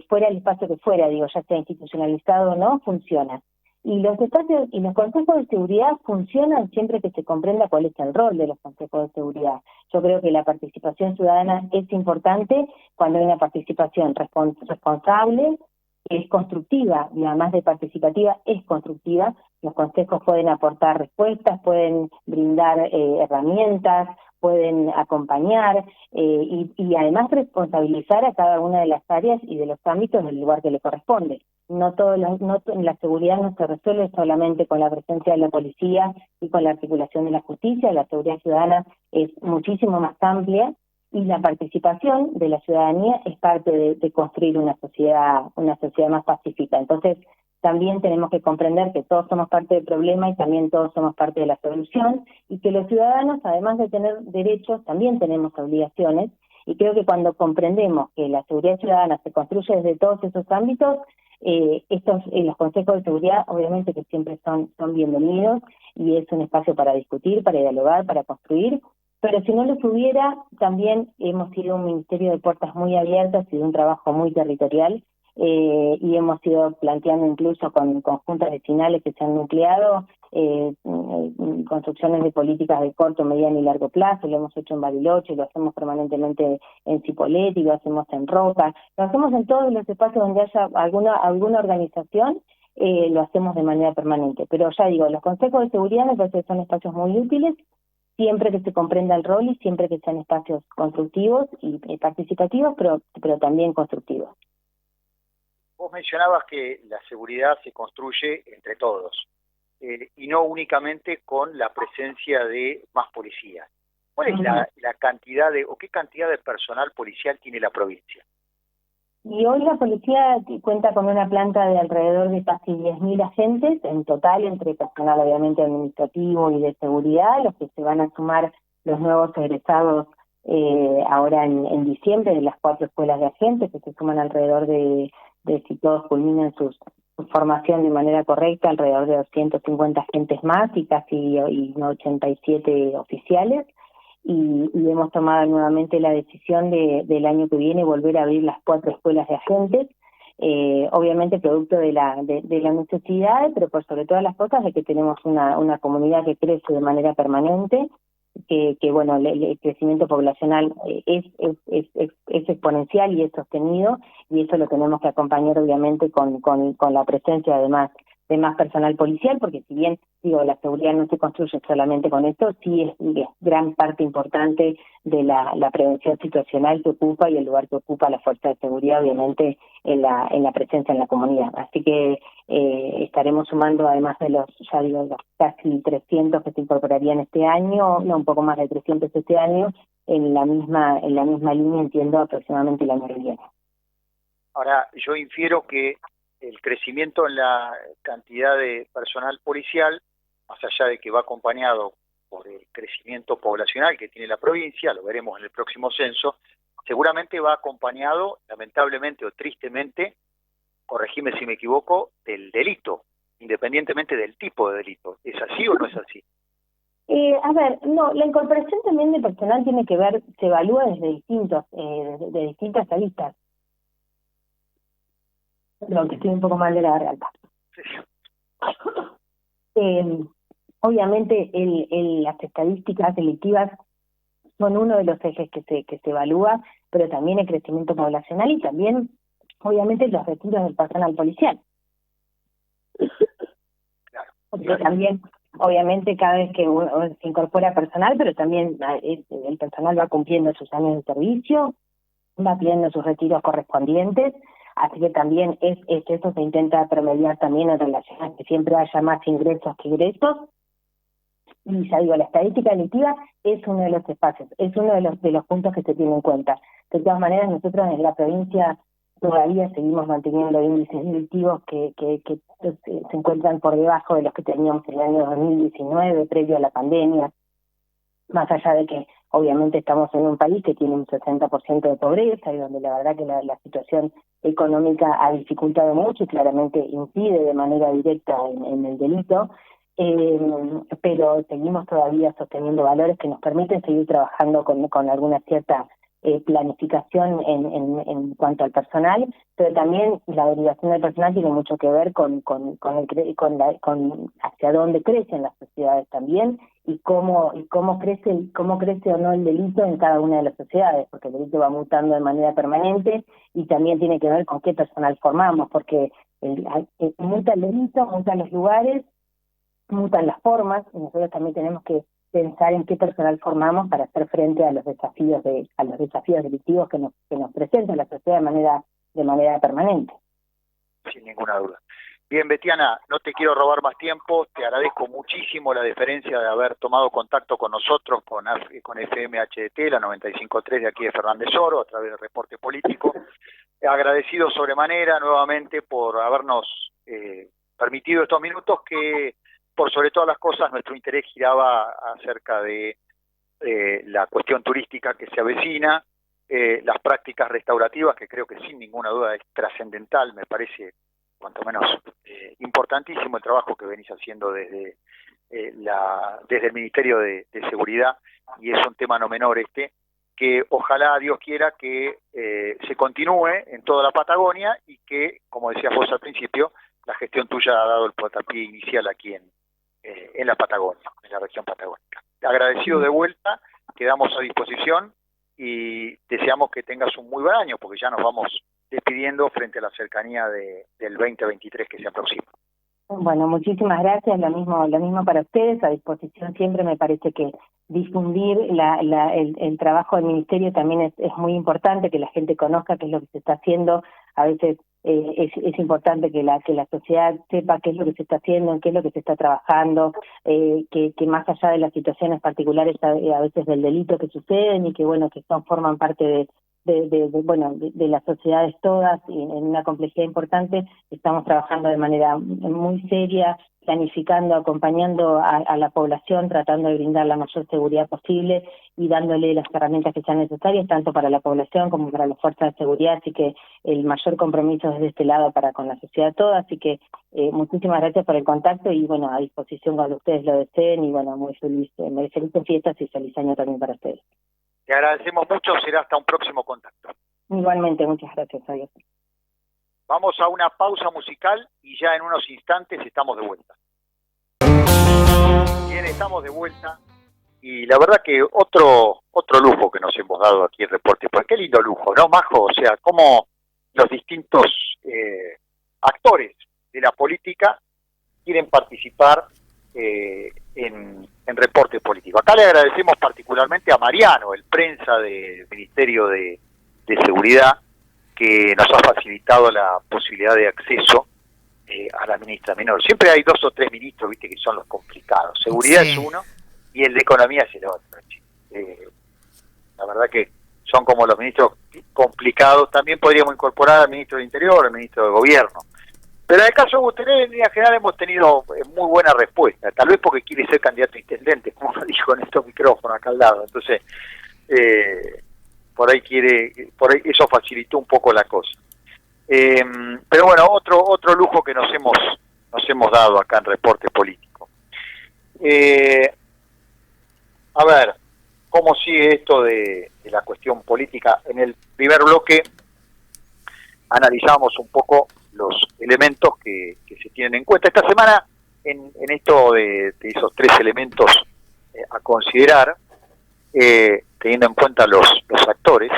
fuera el espacio que fuera, digo, ya sea institucionalizado o no, funciona. Y los espacios y los consejos de seguridad funcionan siempre que se comprenda cuál es el rol de los consejos de seguridad. Yo creo que la participación ciudadana es importante cuando hay una participación responsable, es constructiva, y además de participativa, es constructiva. Los consejos pueden aportar respuestas, pueden brindar herramientas, pueden acompañar y además responsabilizar a cada una de las áreas y de los ámbitos del lugar que le corresponde. La seguridad no se resuelve solamente con la presencia de la policía y con la articulación de la justicia. La seguridad ciudadana es muchísimo más amplia, y la participación de la ciudadanía es parte de construir una sociedad más pacífica. Entonces, también tenemos que comprender que todos somos parte del problema y también todos somos parte de la solución, y que los ciudadanos, además de tener derechos, también tenemos obligaciones, y creo que cuando comprendemos que la seguridad ciudadana se construye desde todos esos ámbitos, los consejos de seguridad obviamente que siempre son bienvenidos, y es un espacio para discutir, para dialogar, para construir. Pero si no los hubiera, también hemos sido un ministerio de puertas muy abiertas y de un trabajo muy territorial, y hemos ido planteando incluso con juntas vecinales que se han nucleado, construcciones de políticas de corto, mediano y largo plazo. Lo hemos hecho en Bariloche, lo hacemos permanentemente en Cipolletti, lo hacemos en Roca, lo hacemos en todos los espacios donde haya alguna organización, lo hacemos de manera permanente. Pero ya digo, los consejos de seguridad me parece que son espacios muy útiles, siempre que se comprenda el rol y siempre que sean espacios constructivos y participativos, pero también constructivos. Vos mencionabas que la seguridad se construye entre todos, y no únicamente con la presencia de más policías. ¿Cuál es la cantidad qué cantidad de personal policial tiene la provincia? Y hoy la policía cuenta con una planta de alrededor de casi 10.000 agentes en total, entre personal obviamente administrativo y de seguridad, los que se van a sumar los nuevos egresados ahora en diciembre de las 4 escuelas de agentes, que se suman alrededor de si todos culminan su formación de manera correcta, alrededor de 250 agentes más y casi 87 oficiales. Y hemos tomado nuevamente la decisión del año que viene volver a abrir las 4 escuelas de agentes, obviamente producto de la necesidad, pero por sobre todas las cosas de que tenemos una comunidad que crece de manera permanente, que bueno, el crecimiento poblacional es exponencial y es sostenido, y eso lo tenemos que acompañar obviamente con la presencia además de más personal policial, porque si bien digo la seguridad no se construye solamente con esto, sí es gran parte importante de la prevención situacional que ocupa y el lugar que ocupa la fuerza de seguridad, obviamente en la presencia en la comunidad. Así que estaremos sumando, además de los casi 300 que se incorporarían este año, un poco más de 300 este año, en la misma línea, entiendo, aproximadamente el año que viene. Ahora, yo infiero que el crecimiento en la cantidad de personal policial, más allá de que va acompañado por el crecimiento poblacional que tiene la provincia, lo veremos en el próximo censo, seguramente va acompañado, lamentablemente o tristemente, corregime si me equivoco, del delito, independientemente del tipo de delito. ¿Es así o no es así? La incorporación también de personal tiene que ver, se evalúa desde distintas aristas. Lo que estoy un poco mal de la garganta. Obviamente las estadísticas delictivas son uno de los ejes que se evalúa, pero también el crecimiento poblacional y también obviamente los retiros del personal policial. Porque también obviamente cada vez que se incorpora personal, pero también el personal va cumpliendo sus años de servicio, va pidiendo sus retiros correspondientes. Así que también eso se intenta promediar también en relación a que siempre haya más ingresos que egresos. Y ya digo, la estadística delictiva es uno de los espacios, es uno de los puntos que se tiene en cuenta. De todas maneras, nosotros en la provincia todavía seguimos manteniendo índices delictivos que se encuentran por debajo de los que teníamos en el año 2019, previo a la pandemia, más allá de que obviamente estamos en un país que tiene un 60% de pobreza y donde la verdad que la situación económica ha dificultado mucho y claramente incide de manera directa en el delito, pero seguimos todavía sosteniendo valores que nos permiten seguir trabajando con alguna cierta planificación en cuanto al personal, pero también la derivación del personal tiene mucho que ver con hacia dónde crecen las sociedades también y cómo crece o no el delito en cada una de las sociedades, porque el delito va mutando de manera permanente y también tiene que ver con qué personal formamos, porque muta el delito, mutan los lugares, mutan las formas, y nosotros también tenemos que pensar en qué personal formamos para hacer frente a los desafíos delictivos que nos presenta la sociedad de manera permanente. Sin ninguna duda. Bien, Betiana, no te quiero robar más tiempo, te agradezco muchísimo la deferencia de haber tomado contacto con nosotros, con FM HDT, la 95.3 de aquí de Fernández Oro, a través del reporte político. Agradecido sobremanera nuevamente por habernos permitido estos minutos que, por sobre todas las cosas, nuestro interés giraba acerca de la cuestión turística que se avecina, las prácticas restaurativas, que creo que sin ninguna duda es trascendental, me parece cuanto menos importantísimo el trabajo que venís haciendo desde el Ministerio de Seguridad, y es un tema no menor que ojalá Dios quiera que se continúe en toda la Patagonia y que, como decías vos al principio, la gestión tuya ha dado el puntapié inicial aquí en la Patagonia, en la región patagónica. Agradecido de vuelta, quedamos a disposición y deseamos que tengas un muy buen año, porque ya nos vamos despidiendo frente a la cercanía del 2023 que se aproxima. Bueno, muchísimas gracias, lo mismo para ustedes, a disposición siempre. Me parece que difundir el trabajo del Ministerio también es muy importante, que la gente conozca qué es lo que se está haciendo. A veces es importante que la sociedad sepa qué es lo que se está haciendo, en qué es lo que se está trabajando, que más allá de las situaciones particulares a veces del delito que suceden y que bueno, que forman parte de las sociedades todas y en una complejidad importante, estamos trabajando de manera muy seria, planificando, acompañando a la población, tratando de brindar la mayor seguridad posible y dándole las herramientas que sean necesarias, tanto para la población como para las fuerzas de seguridad, así que el mayor compromiso desde este lado para con la sociedad toda, así que muchísimas gracias por el contacto y bueno, a disposición cuando ustedes lo deseen y bueno, muy felices fiestas y feliz año también para ustedes. Te agradecemos mucho, será hasta un próximo contacto. Igualmente, muchas gracias, adiós. Vamos a una pausa musical y ya en unos instantes estamos de vuelta. Bien, estamos de vuelta y la verdad que otro lujo que nos hemos dado aquí en Reporte, pues qué lindo lujo, ¿no, Majo? O sea, cómo los distintos actores de la política quieren participar en Reporte Político. Acá le agradecemos particularmente a Mariano, el prensa del Ministerio de Seguridad, que nos ha facilitado la posibilidad de acceso a la ministra menor. Siempre hay 2 o 3 ministros, viste, que son los complicados. Seguridad es uno y el de Economía es el otro. La verdad que son como los ministros complicados. También podríamos incorporar al ministro del Interior, al ministro de Gobierno. Pero en el caso de Guterres, en línea general, hemos tenido muy buena respuesta. Tal vez porque quiere ser candidato a intendente, como dijo en estos micrófonos acá al lado. Entonces, por ahí eso facilitó un poco la cosa. Pero bueno, otro lujo que nos hemos dado acá en Reporte Político. A ver, ¿cómo sigue esto de la cuestión política? En el primer bloque analizamos un poco los elementos que se tienen en cuenta. Esta semana, en esto de esos 3 elementos a considerar, teniendo en cuenta los actores,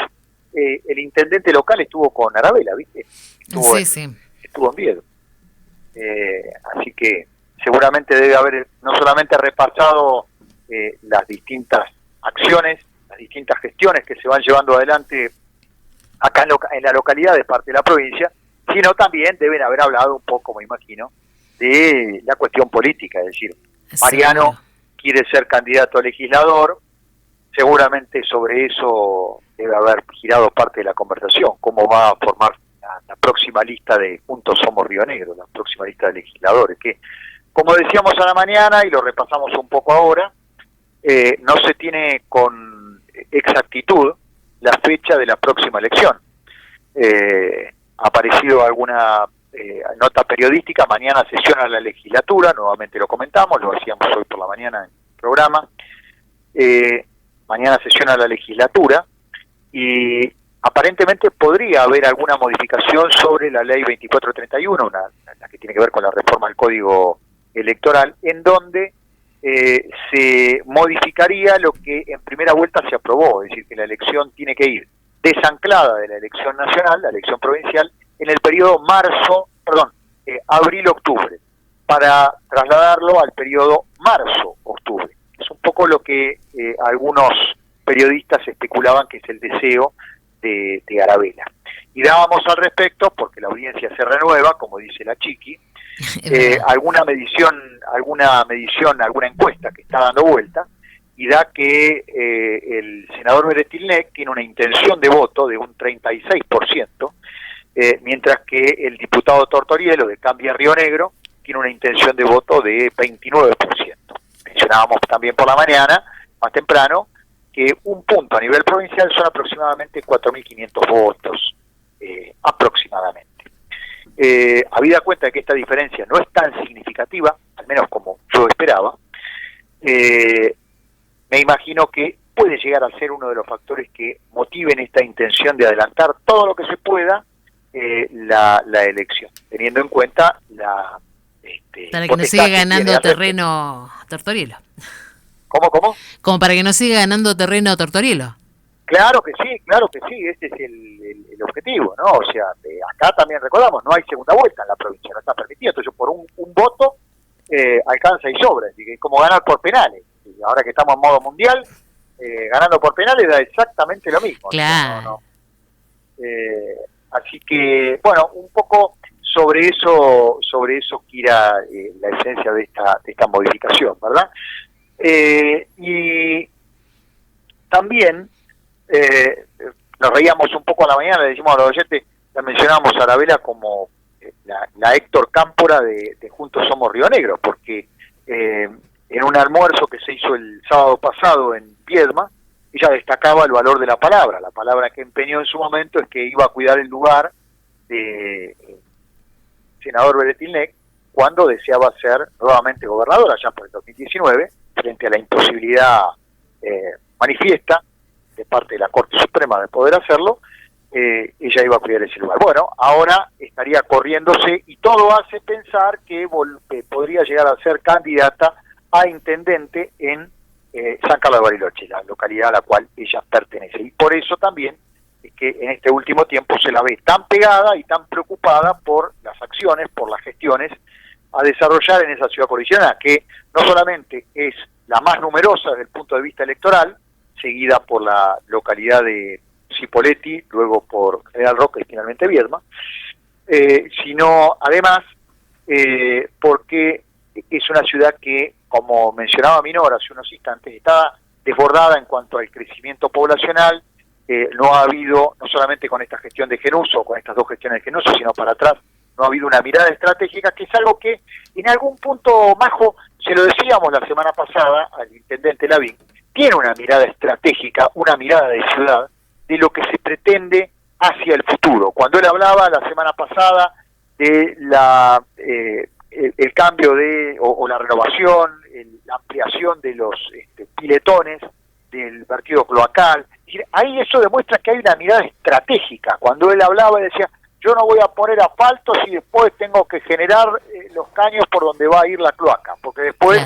el intendente local estuvo con Arabela, ¿viste? Estuvo en Viedo. Así que seguramente debe haber no solamente repasado las distintas acciones, las distintas gestiones que se van llevando adelante acá en la localidad de parte de la provincia, sino también deben haber hablado un poco, me imagino, de la cuestión política, es decir, Mariano quiere ser candidato a legislador. Seguramente sobre eso debe haber girado parte de la conversación, cómo va a formar la próxima lista de Juntos Somos Río Negro, la próxima lista de legisladores, que, como decíamos a la mañana y lo repasamos un poco ahora, no se tiene con exactitud la fecha de la próxima elección. Ha aparecido alguna nota periodística, mañana sesiona la legislatura, nuevamente lo comentamos, lo hacíamos hoy por la mañana en el programa. Mañana sesiona la legislatura y aparentemente podría haber alguna modificación sobre la ley 2431, la que tiene que ver con la reforma al Código Electoral, en donde se modificaría lo que en primera vuelta se aprobó, es decir, que la elección tiene que ir desanclada de la elección nacional, la elección provincial, en el periodo abril-octubre, para trasladarlo al periodo marzo-octubre. Es un poco lo que algunos periodistas especulaban que es el deseo de Aravena. Y dábamos al respecto, porque la audiencia se renueva, como dice la Chiqui, alguna encuesta que está dando vuelta, y da que el senador Beretilnec tiene una intención de voto de un 36%, mientras que el diputado Tortorielo de Cambia Río Negro tiene una intención de voto de 29%. Mencionábamos también por la mañana, más temprano, que un punto a nivel provincial son aproximadamente 4.500 votos, aproximadamente. Habida cuenta de que esta diferencia no es tan significativa, al menos como yo esperaba, me imagino que puede llegar a ser uno de los factores que motiven esta intención de adelantar todo lo que se pueda la elección, teniendo en cuenta la... para que no siga ganando terreno Tortorielo. ¿Cómo? Como para que no siga ganando terreno Tortorielo. Claro que sí, este es el objetivo, ¿no? O sea, acá también recordamos, no hay segunda vuelta en la provincia, no está permitido, entonces por un voto alcanza y sobra, así que es como ganar por penales. Y ahora que estamos en modo mundial, ganando por penales da exactamente lo mismo. Claro. Así que, bueno, un poco sobre eso gira la esencia de esta modificación, ¿verdad? Y también nos reíamos un poco a la mañana, le decimos a los oyentes, la mencionamos a Aravena como la Héctor Cámpora de Juntos Somos Río Negro, porque en un almuerzo que se hizo el sábado pasado en Viedma, ella destacaba el valor de la palabra que empeñó en su momento es que iba a cuidar el lugar de senador Beretilnec cuando deseaba ser nuevamente gobernador allá por el 2019, frente a la imposibilidad manifiesta de parte de la Corte Suprema de poder hacerlo, ella iba a cuidar ese lugar. Bueno, ahora estaría corriéndose y todo hace pensar que podría llegar a ser candidata a intendente en San Carlos de Bariloche, la localidad a la cual ella pertenece. Y por eso también es que en este último tiempo se la ve tan pegada y tan preocupada por las acciones, por las gestiones a desarrollar en esa ciudad provincial, que no solamente es la más numerosa desde el punto de vista electoral, seguida por la localidad de Cipolletti, luego por General Roca y finalmente Viedma, sino además porque es una ciudad que, como mencionaba Minor hace unos instantes, está desbordada en cuanto al crecimiento poblacional. No ha habido, no solamente con esta gestión de Genuso, con estas dos gestiones de Genuso, sino para atrás, no ha habido una mirada estratégica, que es algo que en algún punto, Majo, se lo decíamos la semana pasada al intendente Lavín, tiene una mirada estratégica, una mirada de ciudad, de lo que se pretende hacia el futuro. Cuando él hablaba la semana pasada de el cambio o la renovación, la ampliación de los piletones, del vertido cloacal, ahí eso demuestra que hay una mirada estratégica. Cuando él hablaba y decía, yo no voy a poner asfaltos y después tengo que generar los caños por donde va a ir la cloaca, porque después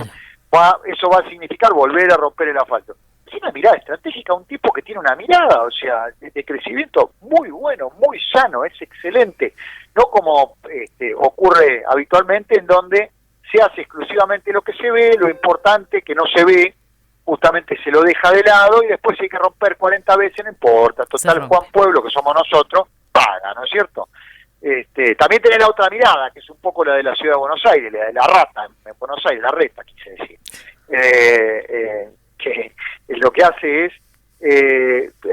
eso va a significar volver a romper el asfalto. Es una mirada estratégica, un tipo que tiene una mirada, o sea, de crecimiento muy bueno, muy sano, es excelente, no como ocurre habitualmente, en donde se hace exclusivamente lo que se ve, lo importante que no se ve, justamente se lo deja de lado y después si hay que romper 40 veces, no importa, total Juan Pueblo, que somos nosotros, paga, ¿no es cierto? También tiene la otra mirada, que es un poco la de la ciudad de Buenos Aires, la de la rata en Buenos Aires, la reta, quise decir. que lo que hace es,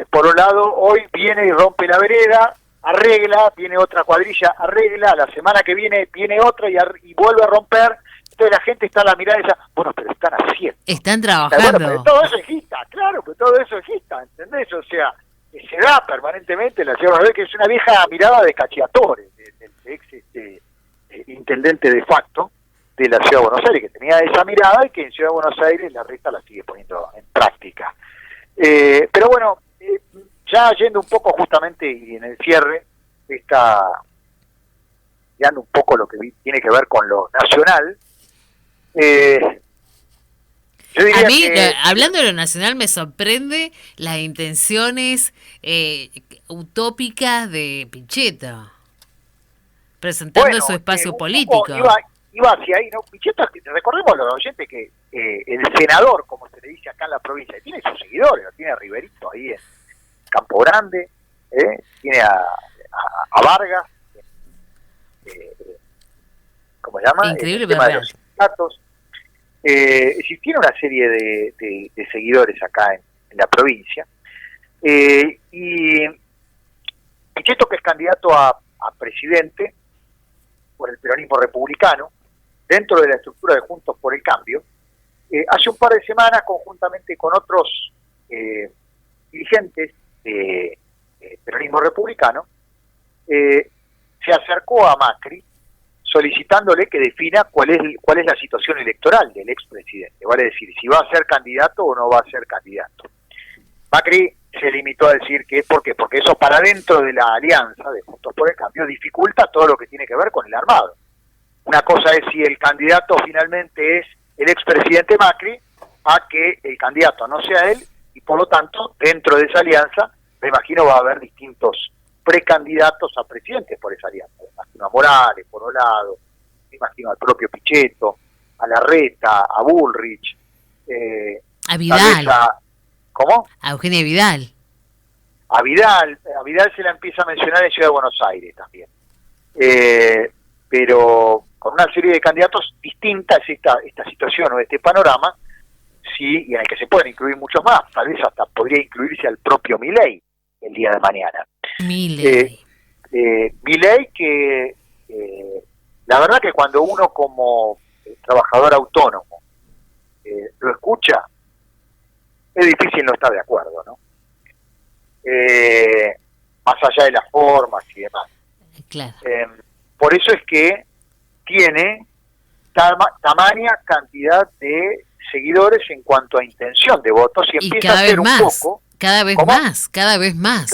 por un lado, hoy viene y rompe la vereda, arregla, viene otra cuadrilla, arregla, la semana que viene otra y vuelve a romper. Entonces la gente está a la mirada y dice, bueno, pero están haciendo. Están trabajando. Bueno, pero todo eso existe, claro, pero todo eso existe, ¿entendés? O sea, se da permanentemente la Ciudad de Buenos Aires, que es una vieja mirada de Cacciatore, del ex intendente de facto de la Ciudad de Buenos Aires, que tenía esa mirada y que en Ciudad de Buenos Aires la reta la sigue poniendo en práctica. Pero bueno, ya yendo un poco justamente y en el cierre, ya un poco lo que tiene que ver con lo nacional, yo diría a mí, que, hablando de lo nacional, me sorprende las intenciones utópicas de Pichetto, presentando su espacio político. Iba hacia ahí, ¿no? Pichetto, recordemos a los oyentes que el senador, como se le dice acá en la provincia, tiene sus seguidores, lo tiene a Riverito ahí en Campo Grande, tiene a Vargas, ¿cómo se llama? Increíble, el tema de los sindicatos. Tiene una serie de seguidores acá en la provincia. Y Pichetto, que es candidato a presidente por el peronismo republicano, dentro de la estructura de Juntos por el Cambio, hace un par de semanas, conjuntamente con otros dirigentes de peronismo republicano, se acercó a Macri solicitándole que defina cuál es la situación electoral del expresidente, vale decir, si va a ser candidato o no va a ser candidato. Macri se limitó a decir que ¿por qué? Porque eso para dentro de la alianza de Juntos por el Cambio dificulta todo lo que tiene que ver con el armado. Una cosa es si el candidato finalmente es el expresidente Macri, a que el candidato no sea él, y por lo tanto, dentro de esa alianza, me imagino va a haber distintos precandidatos a presidentes por esa alianza. Me imagino a Morales, por un lado, me imagino al propio Pichetto, a Larreta, a Bullrich, a Vidal. ¿Cómo? A Eugenia Vidal. A Vidal se la empieza a mencionar en Ciudad de Buenos Aires también. Pero con una serie de candidatos distintas esta situación o este panorama, sí, y en el que se pueden incluir muchos más, tal vez hasta podría incluirse al propio Milei el día de mañana. Milei que la verdad que cuando uno como trabajador autónomo lo escucha, es difícil no estar de acuerdo, ¿no? Más allá de las formas y demás. Claro. Por eso es que tiene tamaña cantidad de seguidores en cuanto a intención de votos y empieza a ser un poco... Cada vez más. Cada vez más,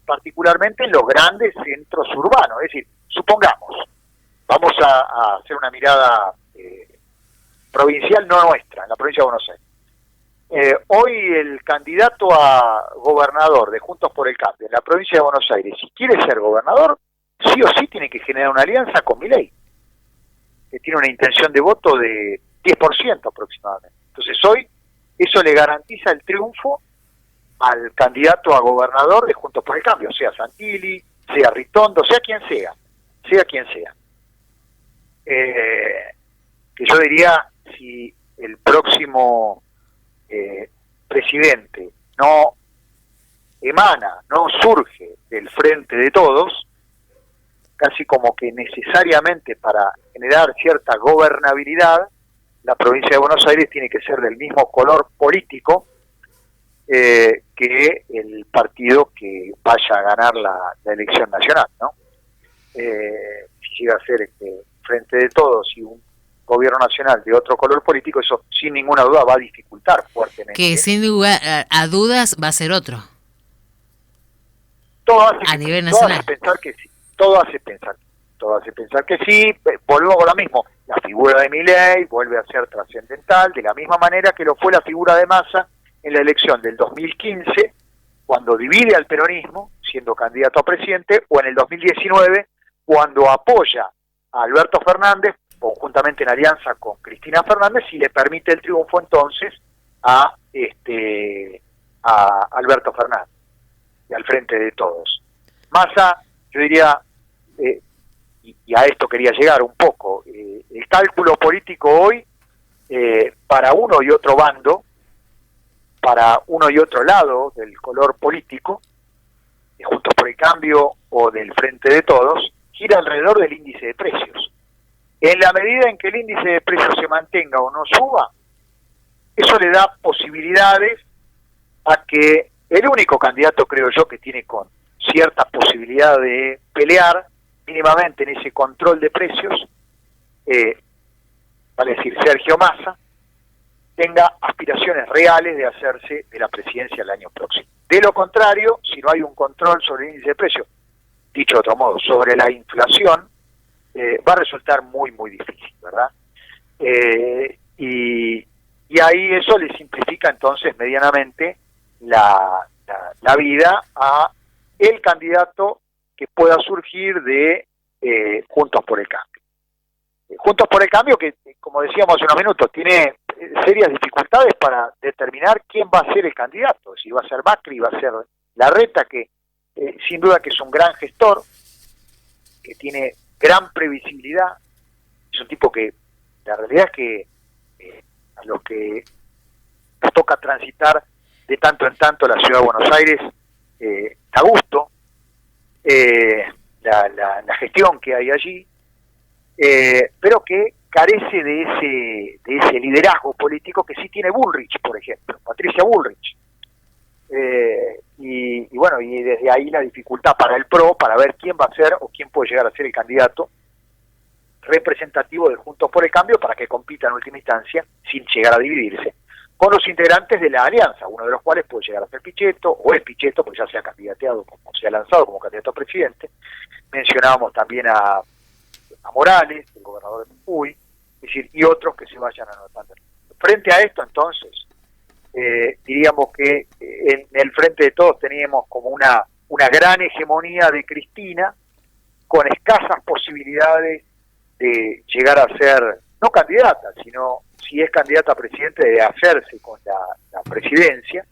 particularmente en los grandes centros urbanos. Es decir, supongamos, vamos a hacer una mirada provincial, no nuestra, en la provincia de Buenos Aires. Hoy el candidato a gobernador de Juntos por el Cambio en la provincia de Buenos Aires, si quiere ser gobernador, sí o sí tiene que generar una alianza con Milei, que tiene una intención de voto de 10% aproximadamente. Entonces hoy eso le garantiza el triunfo al candidato a gobernador de Juntos por el Cambio, sea Santilli, sea Ritondo, sea quien sea. Que yo diría, si el próximo presidente no surge del frente de todos, casi como que necesariamente para generar cierta gobernabilidad, la provincia de Buenos Aires tiene que ser del mismo color político que el partido que vaya a ganar la elección nacional, ¿no? Si llega a ser frente de todos y un gobierno nacional de otro color político, eso sin ninguna duda va a dificultar fuertemente. Que sin lugar a dudas va a ser otro. A nivel nacional. Todo hace pensar que sí. Todo hace pensar que sí. Volvemos con lo mismo. La figura de Milei vuelve a ser trascendental, de la misma manera que lo fue la figura de Massa en la elección del 2015, cuando divide al peronismo, siendo candidato a presidente, o en el 2019, cuando apoya a Alberto Fernández, conjuntamente en alianza con Cristina Fernández, y le permite el triunfo entonces a Alberto Fernández, y al frente de todos. Massa, yo diría, y a esto quería llegar un poco, el cálculo político hoy para uno y otro bando, para uno y otro lado del color político, de Juntos por el Cambio o del Frente de Todos, gira alrededor del índice de precios. En la medida en que el índice de precios se mantenga o no suba, eso le da posibilidades a que el único candidato, creo yo, que tiene con cierta posibilidad de pelear mínimamente en ese control de precios, vale decir, Sergio Massa, tenga aspiraciones reales de hacerse de la presidencia el año próximo. De lo contrario, si no hay un control sobre el índice de precios, dicho de otro modo, sobre la inflación, va a resultar muy, muy difícil, ¿verdad? Y ahí eso le simplifica entonces medianamente la vida a el candidato que pueda surgir de Juntos por el Cambio. Juntos por el Cambio, que como decíamos hace unos minutos, tiene serias dificultades para determinar quién va a ser el candidato, si va a ser Macri, va a ser Larreta, que sin duda que es un gran gestor, que tiene gran previsibilidad, es un tipo que la realidad es que a lo que nos toca transitar de tanto en tanto la ciudad de Buenos Aires, da gusto la gestión que hay allí, pero que carece de ese liderazgo político que sí tiene Bullrich, por ejemplo, Patricia Bullrich. Y bueno, y desde ahí la dificultad para el PRO, para ver quién va a ser o quién puede llegar a ser el candidato representativo de Juntos por el Cambio para que compita en última instancia, sin llegar a dividirse, con los integrantes de la alianza, uno de los cuales puede llegar a ser Pichetto, o es Pichetto, pues ya se ha candidateado, como se ha lanzado como candidato a presidente. Mencionábamos también a Morales, el gobernador de Jujuy, es decir, y otros que se vayan anotando. Frente a esto, entonces, diríamos que en el Frente de Todos teníamos como una gran hegemonía de Cristina, con escasas posibilidades de llegar a ser, no candidata, sino si es candidata a presidente, de hacerse con la presidencia,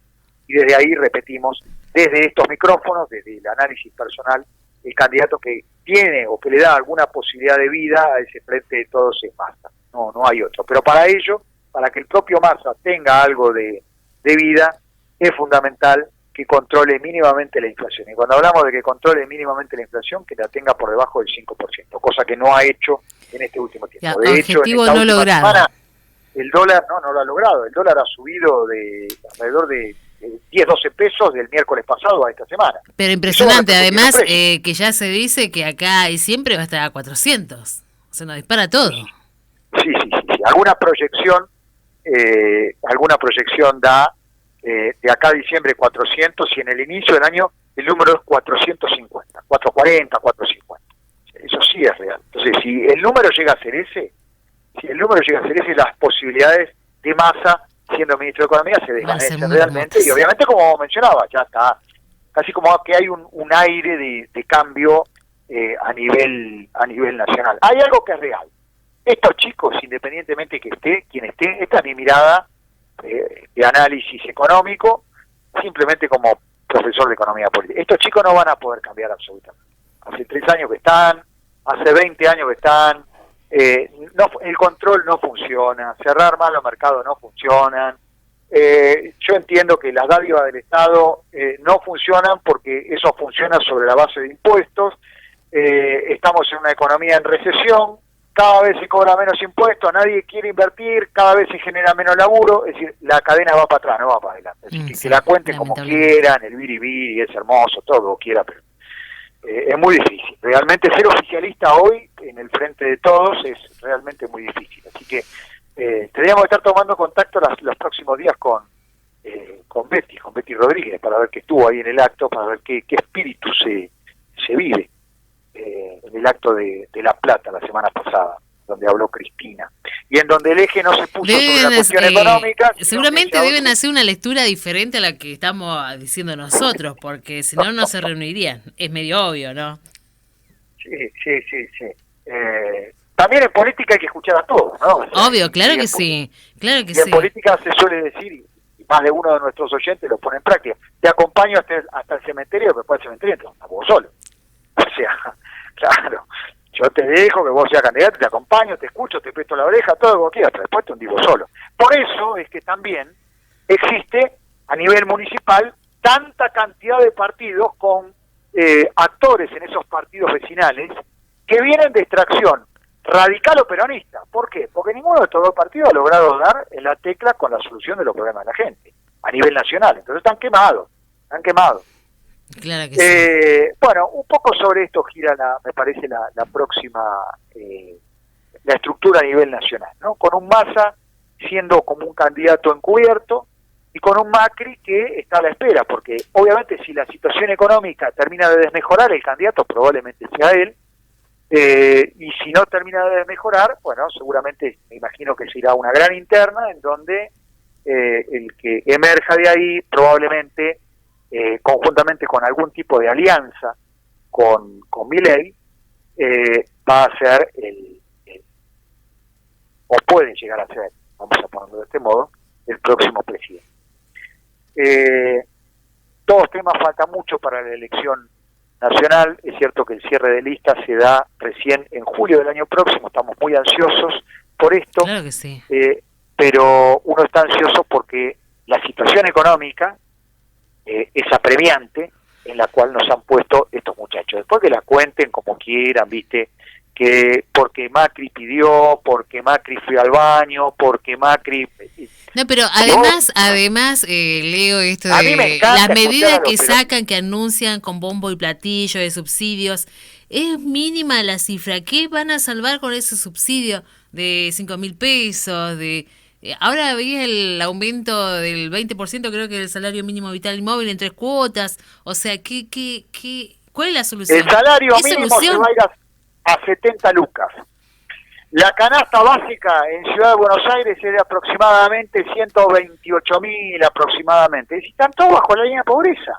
y desde ahí repetimos, desde estos micrófonos, desde el análisis personal, el candidato que tiene o que le da alguna posibilidad de vida a ese Frente de Todos es Massa, no hay otro. Pero para ello, para que el propio Massa tenga algo de vida, es fundamental que controle mínimamente la inflación. Y cuando hablamos de que controle mínimamente la inflación, que la tenga por debajo del 5%, cosa que no ha hecho en este último tiempo. De hecho, en esta última semana, el dólar no lo ha logrado. El dólar ha subido de alrededor de 10, 12 pesos del miércoles pasado a esta semana. Pero impresionante, además, que ya se dice que acá y siempre va a estar a 400. Se nos dispara todo. Sí. Alguna proyección da de acá a diciembre 400, y en el inicio del año el número es 450, 440, 450. Eso sí es real. Entonces, si el número llega a ser ese, las posibilidades de Massa siendo ministro de Economía se desvanecen realmente, y obviamente, como mencionaba, ya está casi como que hay un aire de cambio a nivel nacional. Hay algo que es real. Estos chicos, independientemente que esté quien esté, esta es mi mirada de análisis económico, simplemente como profesor de economía política. Estos chicos no van a poder cambiar absolutamente. Hace 3 años que están, hace 20 años que están, el control no funciona, cerrar mal los mercados no funcionan. Yo entiendo que las dádivas del Estado no funcionan porque eso funciona sobre la base de impuestos. Estamos en una economía en recesión, cada vez se cobra menos impuestos, nadie quiere invertir, cada vez se genera menos laburo, es decir, la cadena va para atrás, no va para adelante. Es decir, que la cuenten como quieran, el biribiri es hermoso, todo lo quiera, pero es muy difícil. Realmente ser oficialista hoy en el Frente de Todos es realmente muy difícil. Así que tendríamos que estar tomando contacto los próximos días con Betty Rodríguez, para ver que estuvo ahí en el acto, para ver qué espíritu se vive en el acto de La Plata la semana pasada, donde habló Cristina, y en donde el eje no se puso sobre la cuestión económica. Seguramente deben hacer una lectura diferente a la que estamos diciendo nosotros, porque si no se reunirían. Es medio obvio, ¿no? Sí. También en política hay que escuchar a todos, ¿no? Obvio, claro que sí. En política se suele decir, y más de uno de nuestros oyentes lo pone en práctica, te acompaño hasta el cementerio, pero después del cementerio entras a vos solo. O sea, claro, Yo te dejo que vos seas candidato, te acompaño, te escucho, te presto la oreja, todo lo que vos quieras, pero después te hundivo solo. Por eso es que también existe a nivel municipal tanta cantidad de partidos con actores en esos partidos vecinales que vienen de extracción radical o peronista. ¿Por qué? Porque ninguno de estos dos partidos ha logrado dar en la tecla con la solución de los problemas de la gente a nivel nacional. Entonces están quemados. Claro que sí. Bueno, un poco sobre esto gira, me parece, la próxima, la estructura a nivel nacional, ¿no? Con un Massa siendo como un candidato encubierto y con un Macri que está a la espera, porque obviamente si la situación económica termina de desmejorar, el candidato probablemente sea él, y si no termina de desmejorar, bueno, seguramente me imagino que se irá a una gran interna en donde el que emerja de ahí probablemente conjuntamente con algún tipo de alianza con Milei, va a ser o puede llegar a ser, vamos a ponerlo de este modo, el próximo presidente. Todos temas, falta mucho para la elección nacional. Es cierto que el cierre de listas se da recién en julio del año próximo, estamos muy ansiosos por esto, Claro que sí. pero uno está ansioso porque la situación económica es apremiante en la cual nos han puesto estos muchachos. Después que la cuenten como quieran, viste, que porque Macri pidió, porque Macri fue al baño, porque Macri... No, pero además leo esto A mí me de encanta las medidas escucharlo, que pero- sacan, que anuncian con bombo y platillo de subsidios. Es mínima la cifra. ¿Qué van a salvar con ese subsidio de 5.000 pesos? Ahora veía el aumento del 20%, creo que del salario mínimo vital y móvil en 3 cuotas. O sea, ¿cuál es la solución? El salario ¿Qué mínimo solución? se va a ir a 70 lucas. La canasta básica en Ciudad de Buenos Aires es de aproximadamente 128.000 aproximadamente. Y están todos bajo la línea de pobreza.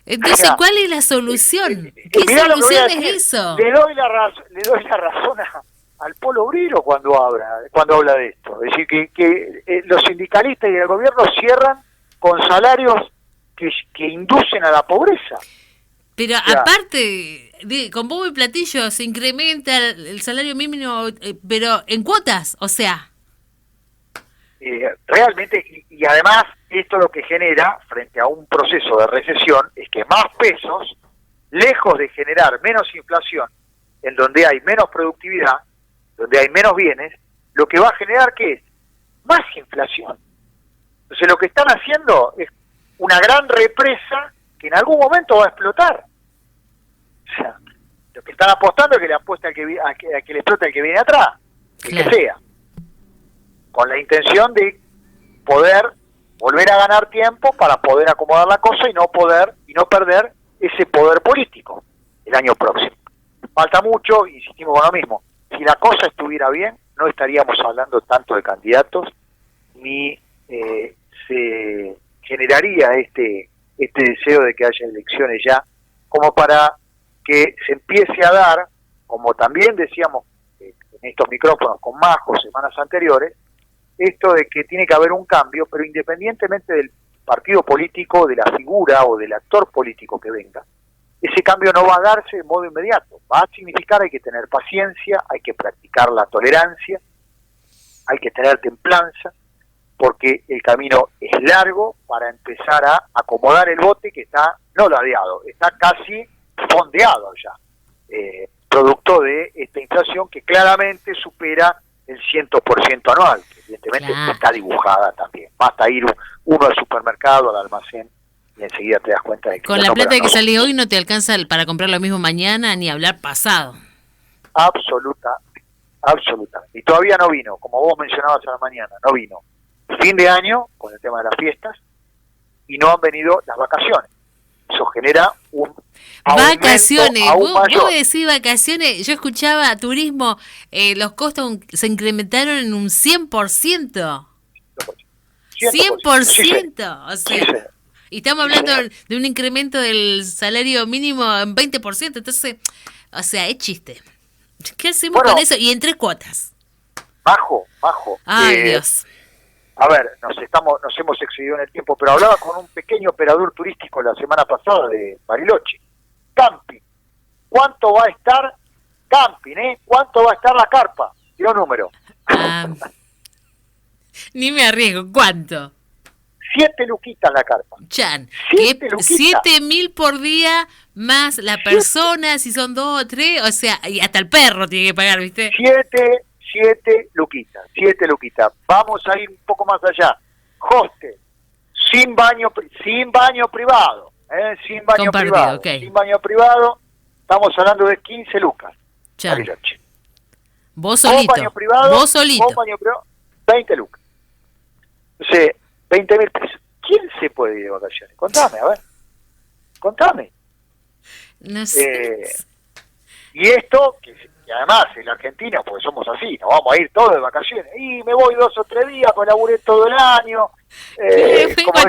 Entonces, O sea, ¿cuál es la solución? ¿Qué mirá lo que voy a solución es decir. eso? Le doy la razón al Polo Obrero cuando habla de esto. Es decir, que los sindicalistas y el gobierno cierran con salarios que inducen a la pobreza. Pero O sea, aparte, con bombo y platillo se incrementa el salario mínimo, pero en cuotas, o sea. realmente, y además esto lo que genera frente a un proceso de recesión es que más pesos, lejos de generar menos inflación, en donde hay menos productividad, donde hay menos bienes, lo que va a generar ¿qué es? Más inflación. Entonces lo que están haciendo es una gran represa que en algún momento va a explotar. O sea, lo que están apostando es que le apuesta a que le explote el que viene atrás, el Claro. que sea, con la intención de poder volver a ganar tiempo para poder acomodar la cosa y no perder ese poder político el año próximo. Falta mucho, insistimos con lo mismo. Si la cosa estuviera bien, no estaríamos hablando tanto de candidatos, ni se generaría este deseo de que haya elecciones ya, como para que se empiece a dar, como también decíamos en estos micrófonos con Majo semanas anteriores, esto de que tiene que haber un cambio, pero independientemente del partido político, de la figura o del actor político que venga, ese cambio no va a darse de modo inmediato. Va a significar hay que tener paciencia, hay que practicar la tolerancia, hay que tener templanza, porque el camino es largo para empezar a acomodar el bote que está no ladeado, está casi fondeado ya, producto de esta inflación que claramente supera el 100% anual, que evidentemente Claro. está dibujada también. Basta ir uno al supermercado, al almacén, y enseguida te das cuenta de que... Con la plata que sale hoy no te alcanza para comprar lo mismo mañana ni hablar pasado. Absolutamente. Y todavía no vino, como vos mencionabas a la mañana, no vino fin de año con el tema de las fiestas y no han venido las vacaciones. Eso genera un Vacaciones, aún mayor. vos decís vacaciones, yo escuchaba turismo, los costos se incrementaron en un 100%. 100%, Sí, o sea, sí, sí. y estamos hablando de un incremento del salario mínimo en 20%, entonces, o sea, es chiste. ¿Qué hacemos Bueno, con eso? Y en 3 cuotas. Bajo. Ay, Dios. A ver, nos hemos excedido en el tiempo, pero hablaba con un pequeño operador turístico la semana pasada de Bariloche. Camping. ¿Cuánto va a estar camping, ¿cuánto va a estar la carpa? Tiro número. Ni me arriesgo, ¿cuánto? 7 luquitas la carpa. Chan, 7 luquitas. 7.000 por día más la persona, si son 2 o 3, o sea, y hasta el perro tiene que pagar, ¿viste? 7 luquitas, 7 luquitas. Vamos a ir un poco más allá. Hostel, sin baño privado, sin baño Compartido, privado, okay. sin baño privado, estamos hablando de 15 lucas. Chan. Vos solito, Con baño privado, vos solito. Con baño privado, 20 lucas. Entonces, 20.000 pesos. ¿Quién se puede ir de vacaciones? Contame, a ver. Contame. No sé. Y esto, que además en la Argentina, porque somos así, nos vamos a ir todos de vacaciones. Y me voy 2 o 3 días, pues laburé todo el año. Como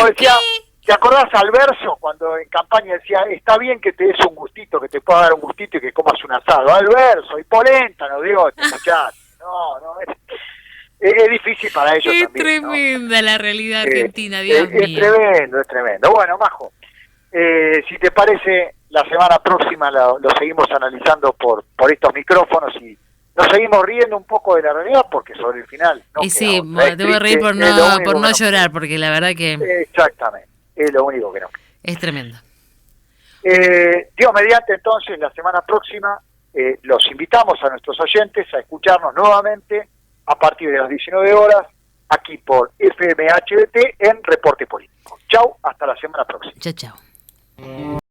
decía, ¿te acordás al verso cuando en campaña decía, está bien que te des un gustito, que te pueda dar un gustito y que comas un asado? Al verso, y polenta, no digo, muchachos. No, es difícil para ellos es también. Es tremenda, ¿no? La realidad argentina, Dios mío. Es tremendo. Bueno, Majo, si te parece, la semana próxima lo seguimos analizando por estos micrófonos y nos seguimos riendo un poco de la realidad porque sobre el final... y sí, debo reír por no llorar, porque la verdad que... Exactamente, es lo único que no. Es tremendo. Dios mediante, entonces, la semana próxima los invitamos a nuestros oyentes a escucharnos nuevamente a partir de las 19 horas, aquí por FMHDT en Reporte Político. Chau, hasta la semana próxima. Chao.